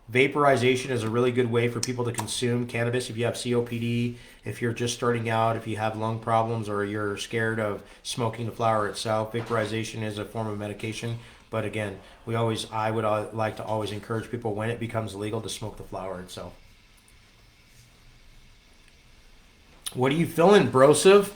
S1: Vaporization is a really good way for people to consume cannabis. If you have COPD, if you're just starting out, if you have lung problems, or you're scared of smoking the flower itself, vaporization is a form of medication. But again, I would like to always encourage people when it becomes legal to smoke the flower itself. What are you feeling, brosive?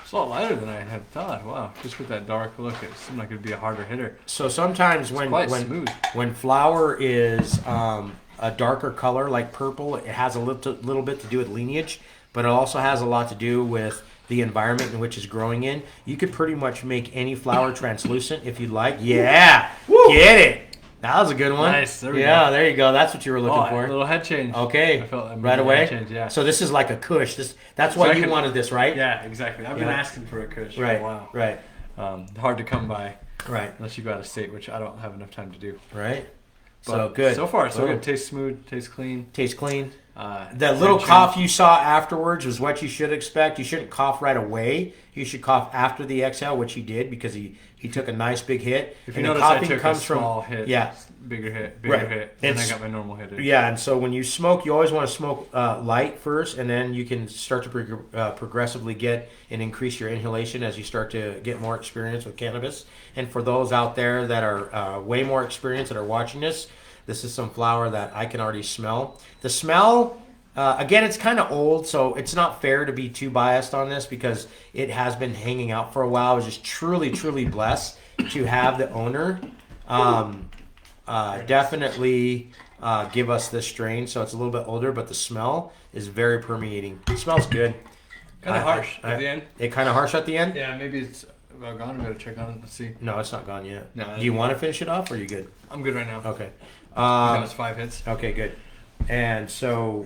S2: It's a lot lighter than I had thought. Wow. Just with that dark look, it seemed like it'd be a harder hitter.
S1: So sometimes
S2: Quite smooth.
S1: when flower is a darker color like purple, it has a little bit to do with lineage, but it also has a lot to do with the environment in which it's growing in. You could pretty much make any flower translucent if you'd like. Yeah, get it. That was a good one.
S2: Nice. There we
S1: yeah,
S2: go.
S1: there you go. That's what you were looking
S2: A
S1: for.
S2: little head change.
S1: Okay,
S2: I felt
S1: right away.
S2: Head change, yeah.
S1: So this is like a Kush. That's why you wanted this, right?
S2: Yeah, exactly. I've been
S1: Yeah.
S2: asking for a Kush
S1: Right.
S2: for a while.
S1: Right.
S2: Hard to come by
S1: Right.
S2: unless you go out of state, which I don't have enough time to do.
S1: Right.
S2: But
S1: So good.
S2: So far, so good. Tastes smooth. Tastes clean.
S1: Tastes clean.
S2: That
S1: That little cough you saw afterwards was what you should expect. You shouldn't cough right away. You should cough after the exhale, which he did because he took a nice big hit.
S2: If you
S1: and the
S2: notice, I
S1: coughing
S2: took
S1: comes
S2: a small hit,
S1: yeah,
S2: bigger hit, bigger
S1: Right.
S2: hit, and I
S1: It's-
S2: got my normal hit in.
S1: yeah. And so when you smoke, you always want to smoke light first, and then you can start to progressively get and increase your inhalation as you start to get more experience with cannabis. And for those out there that are way more experienced that are watching this is some flower that I can already smell. The smell. Again, it's kind of old, so it's not fair to be too biased on this because it has been hanging out for a while. I was just truly, truly blessed to have the owner definitely give us this strain. So it's a little bit older, but the smell is very permeating. It smells good.
S2: Kind of harsh at the end.
S1: It kind of harsh at the end?
S2: Yeah, maybe it's about gone. I gotta check on it. Let's see.
S1: No, it's not gone yet.
S2: No,
S1: Do you want to finish it off, or are you good?
S2: I'm good right now.
S1: Okay.
S2: That was 5 hits.
S1: Okay, good. And so,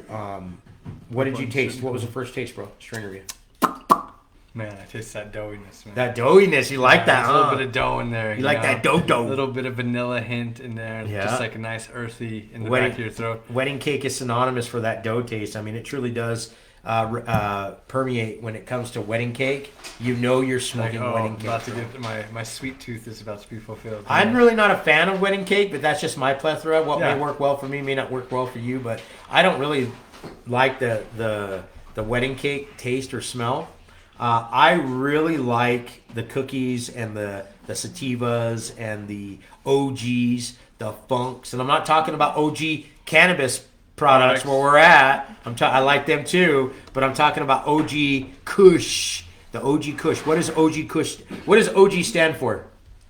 S1: what did you taste? What was the first taste, bro? Strain review.
S2: Man, I taste that doughiness, man.
S1: That doughiness, you like that,
S2: There's
S1: huh?
S2: a little bit of dough in there.
S1: You like that dough?
S2: A little bit of vanilla hint in there.
S1: Yeah.
S2: Just like a nice earthy in the
S1: Wedding-
S2: back of your throat.
S1: Wedding cake is synonymous for that dough taste. I mean, it truly does permeate when it comes to wedding cake. You know you're smoking wedding cake.
S2: About to get my sweet tooth is about to be fulfilled.
S1: I'm really not a fan of wedding cake, but that's just my plethora. What
S2: Yeah.
S1: may work well for me may not work well for you, but I don't really like the wedding cake taste or smell. I really like the cookies and the sativas and the OGs, the funks, and I'm not talking about OG cannabis products where we're at. I like them too, but I'm talking about OG Kush, the OG Kush. What is OG Kush? What does OG stand for?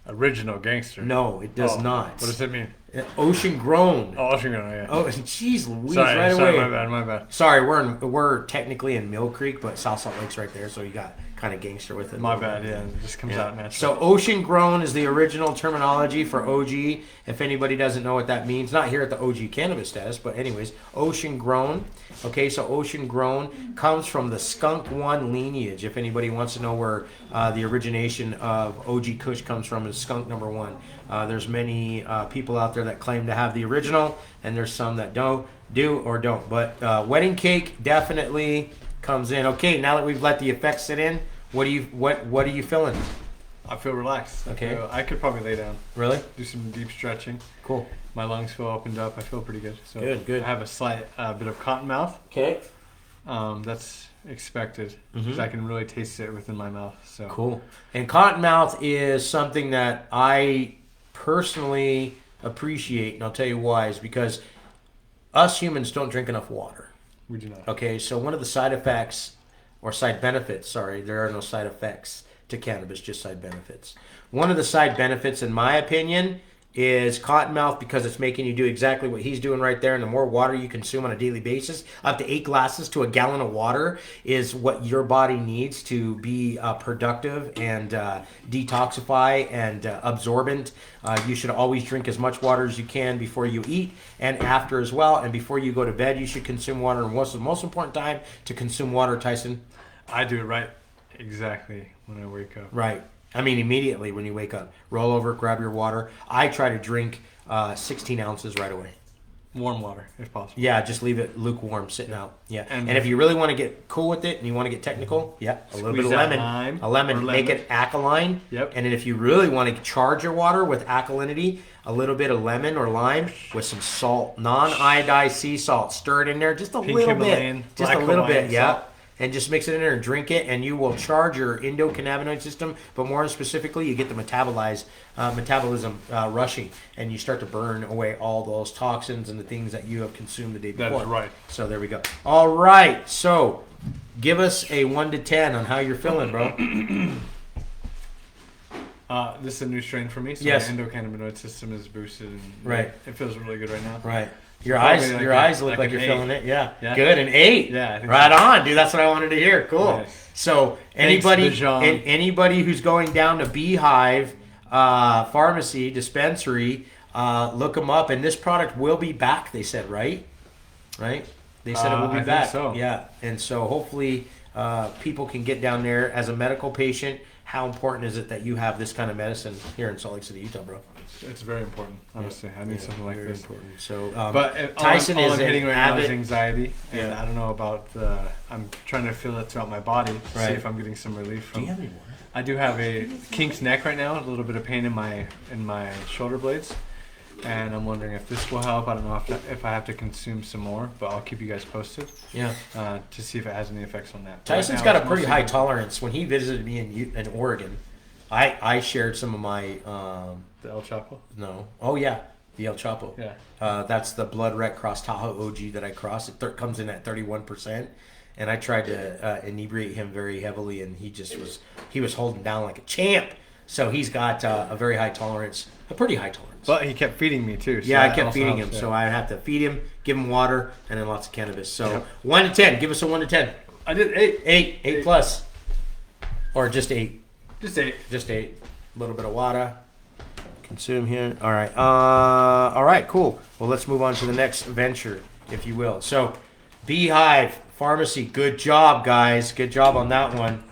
S2: Original gangster.
S1: No, it does not.
S2: What does it mean?
S1: Ocean grown.
S2: Oh, ocean grown. Yeah.
S1: Oh, jeez Louise,
S2: Sorry,
S1: right away.
S2: my bad.
S1: Sorry, we're technically in Mill Creek, but South Salt Lake's right there, so you got kind of gangster with it.
S2: My bad. Yeah, it just comes out naturally.
S1: So ocean grown is the original terminology for OG. If anybody doesn't know what that means, not here at the OG Cannabis Test, but anyways, ocean grown. Okay, so ocean grown comes from the Skunk One lineage. If anybody wants to know where the origination of OG Kush comes from, is Skunk number 1. There's many people out there that claim to have the original, and there's some that do or don't. But wedding cake definitely comes in. Okay, now that we've let the effects sit in, what are you feeling?
S2: I feel relaxed.
S1: Okay.
S2: I could probably lay down.
S1: Really?
S2: Do some deep stretching.
S1: Cool.
S2: My lungs feel opened up. I feel pretty good. So
S1: Good.
S2: I have a slight bit of cotton mouth.
S1: Okay.
S2: That's expected because I can really taste it within my mouth. So
S1: Cool. And cottonmouth is something that I personally appreciate, and I'll tell you why. Is because us humans don't drink enough water.
S2: we do not.
S1: Okay, so one of the side effects, or side benefits, sorry, there are no side effects to cannabis, just side benefits. One of the side benefits, in my opinion, is cottonmouth, because it's making you do exactly what he's doing right there. And the more water you consume on a daily basis, up to 8 glasses to a gallon of water is what your body needs to be productive and detoxify and absorbent. You should always drink as much water as you can before you eat and after as well. And before you go to bed, you should consume water. And what's the most important time to consume water, Tyson?
S2: I do it right exactly when I wake up.
S1: Right. I mean, immediately when you wake up. Roll over, grab your water. I try to drink 16 ounces right away.
S2: Warm water, if possible.
S1: Yeah, just leave it lukewarm, sitting out. Yeah.
S2: And
S1: if you really want to get cool with it and you want to get technical, a little bit of lemon. A lemon. Make it alkaline.
S2: Yep.
S1: And then if you really want to charge your water with alkalinity, a little bit of lemon or lime with some salt, non-iodized sea salt. Stir it in there just a
S2: Pink
S1: little
S2: Himalayan,
S1: bit. Just a
S2: black
S1: little
S2: Hawaiian
S1: bit, yeah.
S2: salt.
S1: And just mix it in there and drink it, and you will charge your endocannabinoid system. But more specifically, you get the metabolism rushing, and you start to burn away all those toxins and the things that you have consumed the day before.
S2: That is right.
S1: So there we go. All right. So give us a 1 to 10 on how you're feeling, bro.
S2: This is a new strain for me, so
S1: Yes.
S2: my endocannabinoid system is boosted. And
S1: Right.
S2: It feels really good right now.
S1: Right. Your
S2: Probably
S1: eyes
S2: like
S1: look like
S2: an
S1: you're
S2: 8.
S1: feeling it. Yeah.
S2: Yeah.
S1: Good. An 8.
S2: Yeah, I think
S1: right
S2: so.
S1: on, dude. That's what I wanted to hear. Cool.
S2: Nice.
S1: So
S2: Thanks, Bijan.
S1: anybody who's going down to Beehive Pharmacy dispensary, look them up. And this product will be back. They said, right? Right. They said it will be
S2: I
S1: back.
S2: think so.
S1: Yeah. And so hopefully people can get down there as a medical patient. How important is it that you have this kind of medicine here in Salt Lake City, Utah, bro?
S2: It's very important, honestly. I need something like
S1: Very
S2: this.
S1: important. So,
S2: But
S1: Tyson
S2: all
S1: is
S2: I'm
S1: an
S2: hitting right now is
S1: avid.
S2: anxiety, and
S1: Yeah.
S2: I don't know about the. I'm trying to feel it throughout my body, to
S1: Right.
S2: see if I'm getting some relief
S1: Do
S2: from.
S1: you have any more?
S2: I do have a kinked neck right now, a little bit of pain in my shoulder blades, and I'm wondering if this will help. I don't know if I have to consume some more, but I'll keep you guys posted
S1: Yeah.
S2: to see if it has any effects on that.
S1: Tyson's
S2: Right
S1: got
S2: now,
S1: a
S2: it's
S1: pretty
S2: mostly-
S1: high tolerance. When he visited me in Oregon, I shared some of my
S2: The El Chapo.
S1: the El Chapo.
S2: Yeah.
S1: That's the Blood Red Cross Tahoe OG that I crossed. It comes in at 31%, and I tried to inebriate him very heavily, and he was holding down like a champ. So he's got a very high tolerance, a pretty high tolerance.
S2: But he kept feeding me too. So
S1: Yeah, I
S2: that
S1: kept
S2: also
S1: feeding
S2: helps,
S1: him,
S2: yeah.
S1: so I have to feed him, give him water, and then lots of cannabis. So
S2: Yep.
S1: 1 to 10, give us a 1 to 10.
S2: I did 8.
S1: 8 plus, or just 8.
S2: Just 8.
S1: Just 8. A little bit of water. Consume here. All right. All right. Cool. Well, let's move on to the next venture, if you will. So, Beehive Pharmacy. Good job, guys. Good job on that one.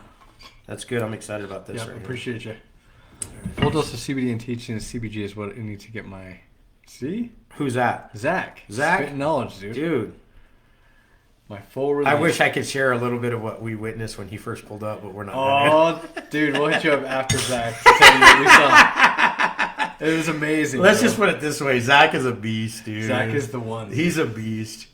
S1: That's good. I'm excited about this.
S2: Yeah,
S1: right here.
S2: appreciate you. Full dose of CBD and THC and CBG is what I need to get my. See?
S1: Who's that?
S2: Zach.
S1: Zach?
S2: Spitting knowledge, dude.
S1: Dude.
S2: My full release.
S1: I wish I could share a little bit of what we witnessed when he first pulled up, but we're not.
S2: Oh, dude, we'll hit you up after Zach to tell you what we saw. It was amazing.
S1: Let's just put it this way: Zach is a beast, dude.
S2: Zach is the one.
S1: He's a beast.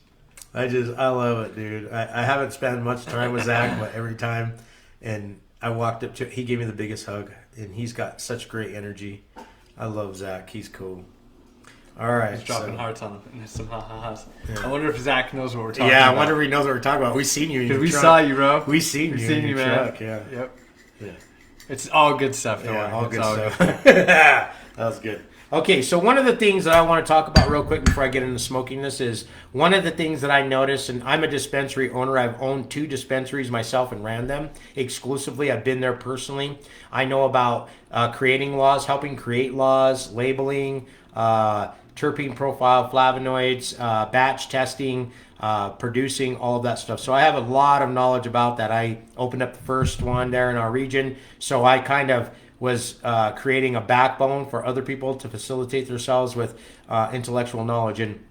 S1: I love it, dude. I haven't spent much time with Zach, but every time, and I walked up to, he gave me the biggest hug, and he's got such great energy. I love Zach. He's cool. All right.
S2: He's dropping hearts on him and some ha-ha-has.
S1: Yeah.
S2: I wonder if Zach knows what we're talking about.
S1: Yeah, I wonder if he knows what we're talking about. We seen you in your
S2: Because we
S1: truck.
S2: saw you, bro.
S1: We seen you in your
S2: man.
S1: truck, yeah.
S2: Yep.
S1: Yeah.
S2: It's all good stuff, though.
S1: Yeah, all
S2: It's
S1: good stuff. That was good. Okay, so one of the things that I want to talk about real quick before I get into smoking this is one of the things that I noticed, and I'm a dispensary owner. I've owned 2 dispensaries myself and ran them exclusively. I've been there personally. I know about creating laws, helping create laws, labeling, terpene profile, flavonoids, batch testing, producing, all of that stuff. So I have a lot of knowledge about that. I opened up the first one there in our region, so I kind of was creating a backbone for other people to facilitate themselves with intellectual knowledge. And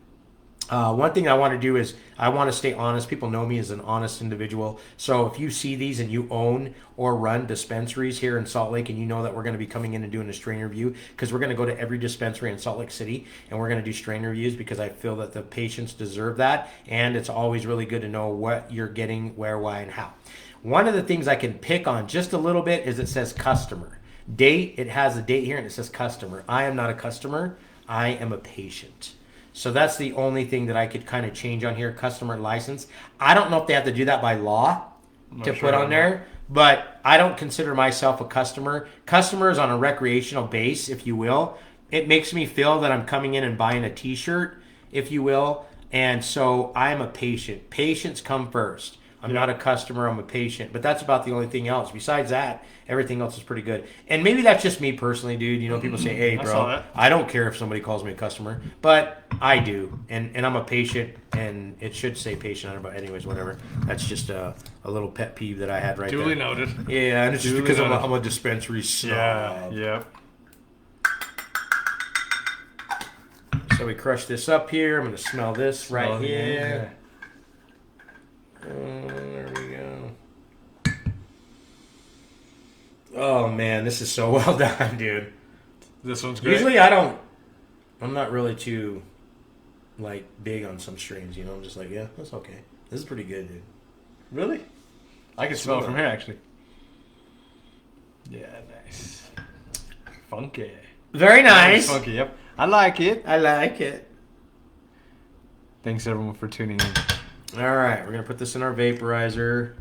S1: one thing I want to do is I want to stay honest. People know me as an honest individual. So if you see these and you own or run dispensaries here in Salt Lake, and you know that we're going to be coming in and doing a strain review, because we're going to go to every dispensary in Salt Lake City and we're going to do strain reviews, because I feel that the patients deserve that. And it's always really good to know what you're getting, where, why, and how. One of the things I can pick on just a little bit is it says customer. Date, it has a date here and it says customer. I am not a customer. I am a patient. So that's the only thing that I could kind of change on here, customer license. I don't know if they have to do that by law to put on there, but I don't consider myself a customer. Customer is on a recreational base, if you will. It makes me feel that I'm coming in and buying a t-shirt, if you will. And so I'm a patient. Patients come first. I'm not a customer, I'm a patient. But that's about the only thing else. Besides that, everything else is pretty good. And maybe that's just me personally, dude. You know, people say, hey, bro, I don't care if somebody calls me a customer. But I do. And I'm a patient, and it should say patient on it. But anyways, whatever. That's just a little pet peeve that I had right there.
S2: Duly noted.
S1: Yeah, and it's just because I'm a dispensary snob.
S2: Yeah,
S1: So we crush this up here. I'm going to smell this right here. There we go. Oh man, this is so well done, dude.
S2: This one's great.
S1: Usually I'm not really too like big on some strains, you know. I'm just like, yeah, that's okay. This is pretty good, dude.
S2: Really? I can smell it from here, actually. Yeah, nice. Funky.
S1: Very nice.
S2: Funky, yep. I like it.
S1: I like it.
S2: Thanks everyone for tuning in.
S1: All right, we're going to put this in our vaporizer.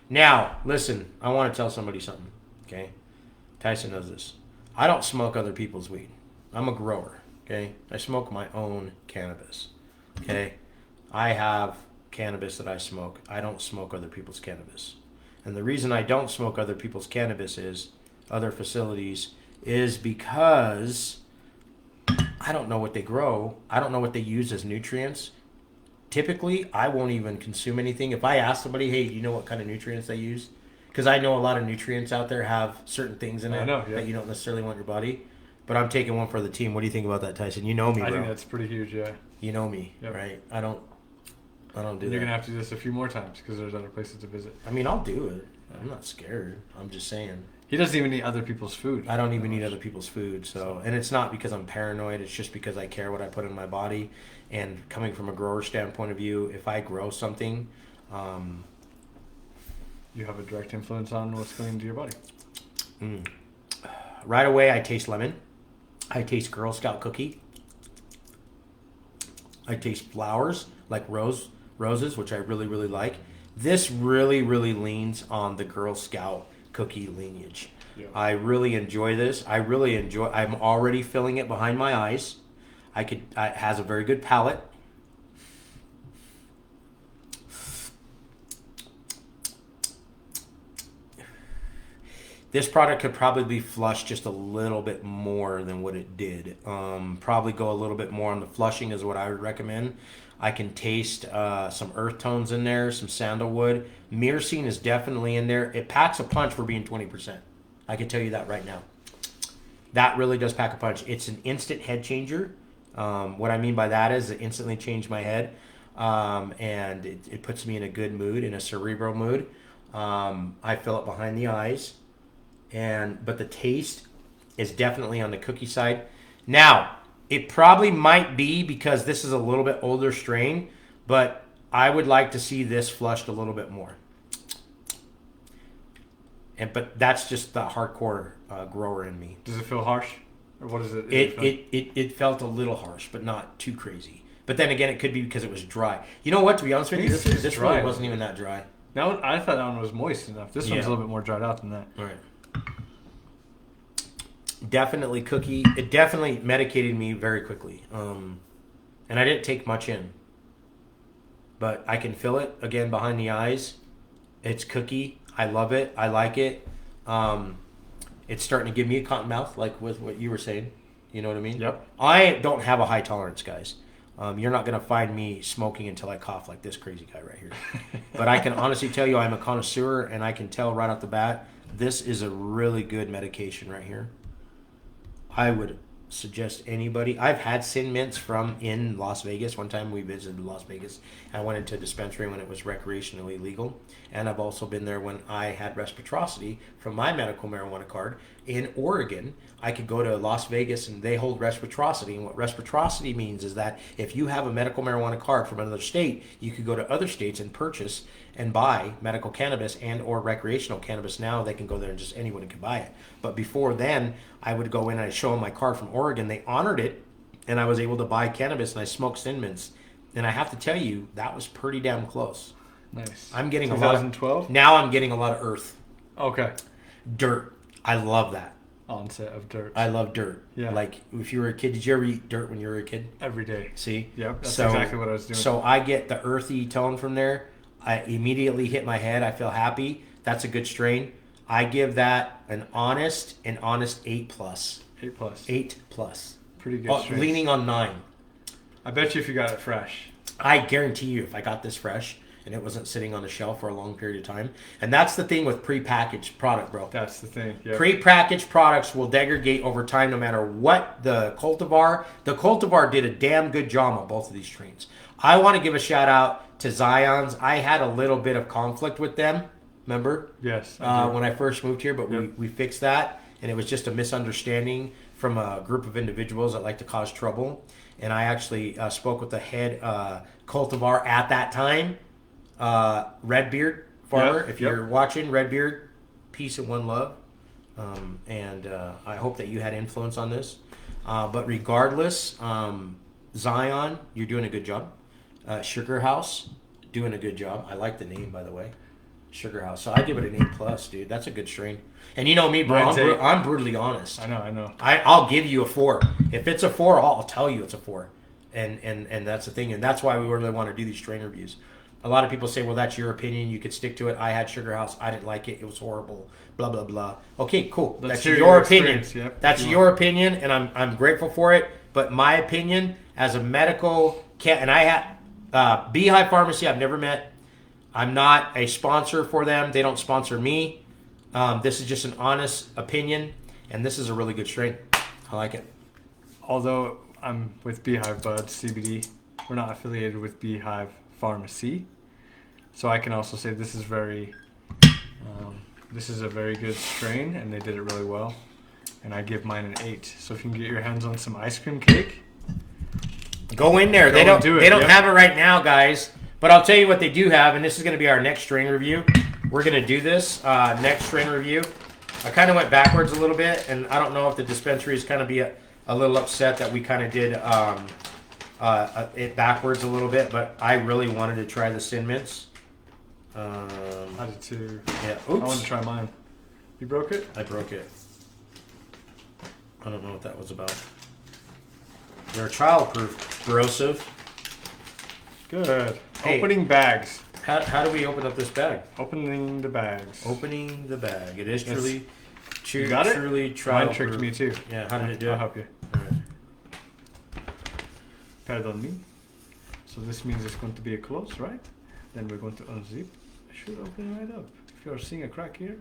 S1: Now, listen, I want to tell somebody something, okay? Tyson knows this. I don't smoke other people's weed. I'm a grower, okay? I smoke my own cannabis, okay? I have cannabis that I smoke. I don't smoke other people's cannabis. And the reason I don't smoke other people's cannabis is, other facilities, is because I don't know what they grow. I don't know what they use as nutrients. Typically, I won't even consume anything. If I ask somebody, hey, do you know what kind of nutrients they use? Because I know a lot of nutrients out there have certain things in it that you don't necessarily want in your body. But I'm taking one for the team. What do you think about that, Tyson? You know me, bro.
S2: I think that's pretty huge, yeah.
S1: You know me, right? I don't do that.
S2: You're going to have to do this a few more times because there's other places to visit.
S1: I mean, I'll do it. I'm not scared. I'm just saying.
S2: He doesn't even eat other people's food.
S1: I don't even eat other people's food. So, and it's not because I'm paranoid. It's just because I care what I put in my body. And coming from a grower standpoint of view, if I grow something,
S2: you have a direct influence on what's going into your body.
S1: Right away, I taste lemon. I taste Girl Scout cookie. I taste flowers like roses, which I really, really like. This really, really leans on the Girl Scout cookie lineage. Yeah. I really enjoy this. I'm already filling it behind my eyes. It has a very good palate. This product could probably be flushed just a little bit more than what it did. Probably go a little bit more on the flushing is what I would recommend. I can taste some earth tones in there, some sandalwood. Myrcene is definitely in there. It packs a punch for being 20%. I can tell you that right now. That really does pack a punch. It's an instant head changer. What I mean by that is it instantly changed my head. and it puts me in a good mood, in a cerebral mood. I fill it behind the eyes, but the taste is definitely on the cookie side. Now, it probably might be because this is a little bit older strain, but I would like to see this flushed a little bit more. But that's just the hardcore grower in me.
S2: Does it feel harsh, or what is it?
S1: It felt a little harsh, but not too crazy. But then again, it could be because it was dry. You know what? To be honest with you, this really wasn't even that dry.
S2: No, I thought that one was moist enough. This one's a little bit more dried out than that.
S1: All right. Definitely cookie. It definitely medicated me very quickly. And I didn't take much in. But I can feel it again behind the eyes. It's cookie. I love it. I like it. It's starting to give me a cotton mouth, like with what you were saying. You know what I mean?
S2: Yep.
S1: I don't have a high tolerance, guys. You're not going to find me smoking until I cough like this crazy guy right here. But I can honestly tell you I'm a connoisseur, and I can tell right off the bat, this is a really good medication right here. I would suggest anybody. I've had Sin Mints from in Las Vegas. One time we visited Las Vegas. I went into a dispensary when it was recreationally legal. And I've also been there when I had reciprocity from my medical marijuana card. In Oregon, I could go to Las Vegas and they hold reciprocity. And what reciprocity means is that if you have a medical marijuana card from another state, you could go to other states and purchase and buy medical cannabis and or recreational cannabis. Now they can go there and just anyone can buy it. But before then, I would go in and I'd show them my card from Oregon. They honored it, and I was able to buy cannabis, and I smoked Sin Mints. And I have to tell you, that was pretty damn close.
S2: Nice.
S1: I'm getting
S2: 2012?
S1: Now I'm getting a lot of earth.
S2: Okay.
S1: Dirt. I love that.
S2: Onset of dirt.
S1: I love dirt.
S2: Yeah.
S1: Like, if you were a kid, did you ever eat dirt when you were a kid?
S2: Every day.
S1: See?
S2: Yep, that's exactly what I was doing.
S1: So I get the earthy tone from there. I immediately hit my head. I feel happy. That's a good strain. I give that an honest 8+.
S2: 8+.
S1: 8+.
S2: Pretty good strains.
S1: Leaning on 9.
S2: I bet you if you got it fresh.
S1: I guarantee you if I got this fresh and it wasn't sitting on the shelf for a long period of time. And that's the thing with prepackaged product, bro.
S2: That's the thing. Yep.
S1: Prepackaged products will degrade over time no matter what the cultivar. The cultivar did a damn good job on both of these strains. I want to give a shout out to Zion's. I had a little bit of conflict with them. Remember?
S2: Yes.
S1: When I first moved here, but
S2: Yep.
S1: we fixed that, and it was just a misunderstanding from a group of individuals that like to cause trouble. And I actually spoke with the head cultivar at that time, Redbeard Farmer.
S2: Yep.
S1: If you're watching, Redbeard, peace and one love. And I hope that you had influence on this. But regardless, Zion, you're doing a good job. Sugar House, doing a good job. I like the name, by the way. Sugar House. So I give it an 8+, dude. That's a good strain. And you know me, bro. I'm brutally honest.
S2: I know.
S1: I'll give you a 4. If it's a 4, I'll tell you it's a 4. And that's the thing. And that's why we really want to do these strain reviews. A lot of people say, well, that's your opinion. You could stick to it. I had Sugar House. I didn't like it. It was horrible. Blah, blah, blah. Okay, cool.
S2: Let's
S1: That's
S2: hear
S1: your opinion.
S2: Yep.
S1: That's your opinion, and I'm grateful for it. But my opinion as a medical and I had Beehive Farmacy I've never met. I'm not a sponsor for them. They don't sponsor me. This is just an honest opinion, and this is a really good strain. I like it.
S2: Although I'm with Beehive Bud CBD, we're not affiliated with Beehive Farmacy. So I can also say this is this is a very good strain, and they did it really well. And I give mine an 8. So if you can get your hands on some ice cream cake,
S1: go in there. They don't have it right now, guys. But I'll tell you what they do have, and this is going to be our next strain review. We're going to do this next strain review. I kind of went backwards a little bit, and I don't know if the dispensary is kind of be a little upset that we kind of did it backwards a little bit, but I really wanted to try the Sin Mints.
S2: I did too.
S1: Yeah. Oops.
S2: I wanted to try mine. You broke it?
S1: I broke it. I don't know what that was about. They're childproof. Corrosive.
S2: Good.
S1: Hey.
S2: Opening bags.
S1: How do we open up this bag?
S2: Opening the bags.
S1: Opening the bag. It is truly,
S2: you got it?
S1: truly childproof.
S2: Mine tricked me too.
S1: Yeah, how did it do?
S2: I'll help you.
S1: All right.
S2: Pardon me. So this means it's going to be a close, right? Then we're going to unzip. It should open right up. If you are seeing a crack here.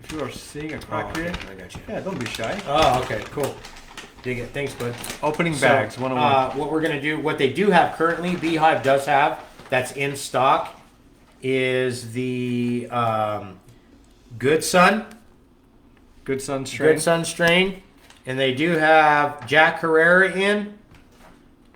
S2: If you are seeing a crack here.
S1: I got you.
S2: Yeah, don't be shy.
S1: Oh, okay, cool. Dig it. Thanks, bud.
S2: Opening bags, 101.
S1: What we're going to do, what they do have currently, Beehive does have, that's in stock, is the Good Sun.
S2: Good Sun strain.
S1: Good Sun strain. And they do have Jack Herrera in,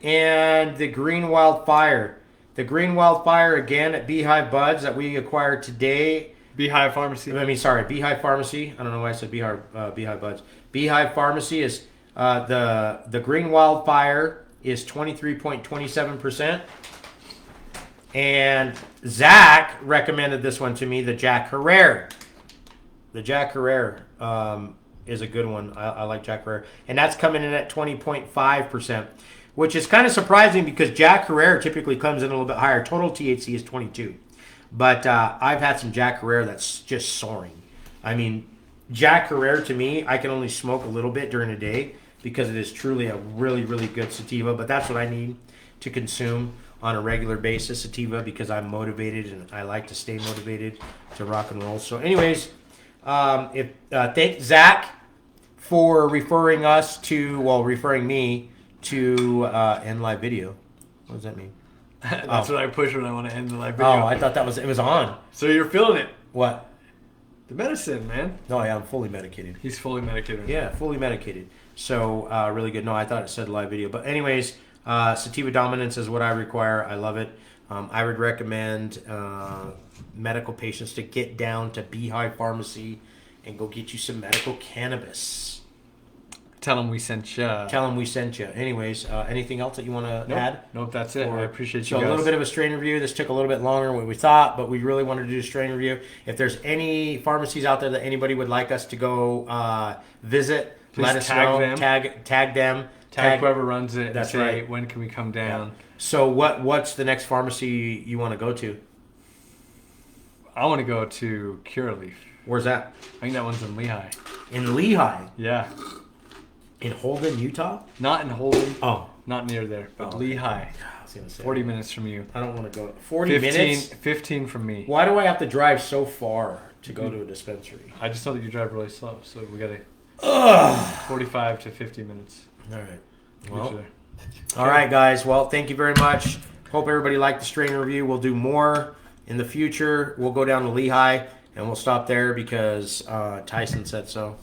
S1: and the Green Wildfire. The Green Wildfire, again, at Beehive Buds that we acquired today.
S2: Beehive Farmacy.
S1: Beehive Farmacy. I don't know why I said Beehive Buds. Beehive Farmacy is the Green Wildfire is 23.27%. And Zach recommended this one to me, the Jack Herrera. The Jack Herrera is a good one. I like Jack Herrera. And that's coming in at 20.5%, which is kind of surprising because Jack Herrera typically comes in a little bit higher. Total THC is 22. But I've had some Jack Herrera that's just soaring. I mean, Jack Herrera, to me, I can only smoke a little bit during the day because it is truly a really, really good sativa. But that's what I need to consume on a regular basis, sativa, because I'm motivated and I like to stay motivated to rock and roll. So anyways, thank Zach for referring me to end live video. What does that mean?
S2: That's what I push when I want to end the live video.
S1: Oh, I thought it was on.
S2: So you're feeling it.
S1: What?
S2: The medicine, man.
S1: No, yeah, I'm fully medicated.
S2: He's fully medicated.
S1: Yeah, fully medicated. So, really good. No, I thought it said live video. But anyways, sativa dominance is what I require. I love it. I would recommend medical patients to get down to Beehive Farmacy and go get you some medical cannabis.
S2: Tell them we sent you.
S1: Anyways, anything else that you want to add?
S2: Nope, that's it. I appreciate you
S1: So
S2: guys.
S1: a little bit of a strain review. This took a little bit longer than we thought, but we really wanted to do a strain review. If there's any pharmacies out there that anybody would like us to go visit,
S2: please
S1: let us
S2: tag
S1: know.
S2: them.
S1: Tag them.
S2: Tag whoever runs it.
S1: That's
S2: and say,
S1: right.
S2: When can we come down?
S1: Yeah. So what's the next pharmacy you want to go to?
S2: I want to go to Curaleaf.
S1: Where's that?
S2: I think that one's in Lehigh.
S1: In Lehigh?
S2: Yeah.
S1: In Holden, Utah?
S2: Not in Holden.
S1: Oh.
S2: Not near there, but Lehigh.
S1: I was gonna say
S2: 40 minutes from you.
S1: I don't want to go. 40 minutes?
S2: 15 from me.
S1: Why do I have to drive so far to go to a dispensary?
S2: I just know that you drive really slow, so we got to 45 to 50 minutes.
S1: All right.
S2: Well,
S1: all right, guys. Well, thank you very much. Hope everybody liked the strain review. We'll do more in the future. We'll go down to Lehigh, and we'll stop there because Tyson said so.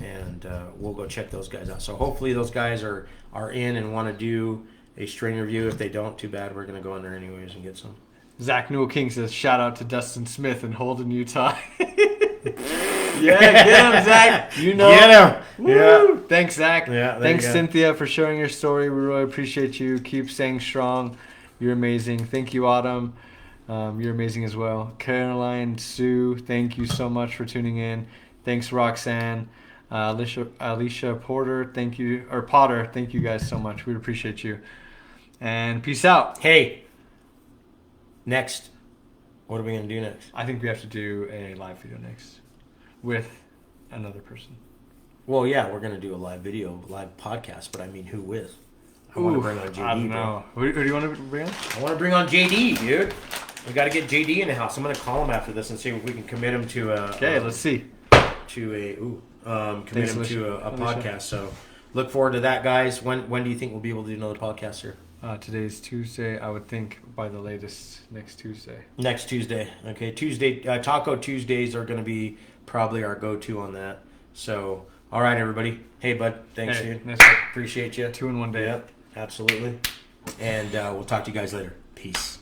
S1: And we'll go check those guys out. So hopefully those guys are in and want to do a strain review. If they don't, too bad. We're going to go in there anyways and get some.
S2: Zach Newell King says, shout out to Dustin Smith in Holden, Utah. Yeah, get him, Zach. You know.
S1: Get him.
S2: Woo.
S1: Yeah.
S2: Thanks, Zach.
S1: Yeah,
S2: thanks, Cynthia, for sharing your story. We really appreciate you. Keep staying strong. You're amazing. Thank you, Autumn. You're amazing as well. Caroline, Sue, thank you so much for tuning in. Thanks, Roxanne. Alicia Porter, thank you. Or Potter, thank you guys so much. We appreciate you. And peace out.
S1: Hey, next. What are we going to do next?
S2: I think we have to do a live video next with another person.
S1: Well, yeah, we're going to do a live podcast, but I mean, who with? I want to bring on JD.
S2: I don't know. Who do you want to bring on?
S1: I want to bring on JD, dude. We got to get JD in the house. I'm going to call him after this and see if we can commit him to a...
S2: Okay, let's see.
S1: Commit him to a podcast. So look forward to that, guys. When do you think we'll be able to do another podcast here?
S2: Today's Tuesday. I would think by the latest next Tuesday.
S1: Next Tuesday. Okay, Tuesday. Taco Tuesdays are going to be probably our go-to on that. So, all right, everybody. Hey, bud. Thanks, dude.
S2: Nice work.
S1: Appreciate you.
S2: 2 in 1 day.
S1: Yep, absolutely. And we'll talk to you guys later. Peace.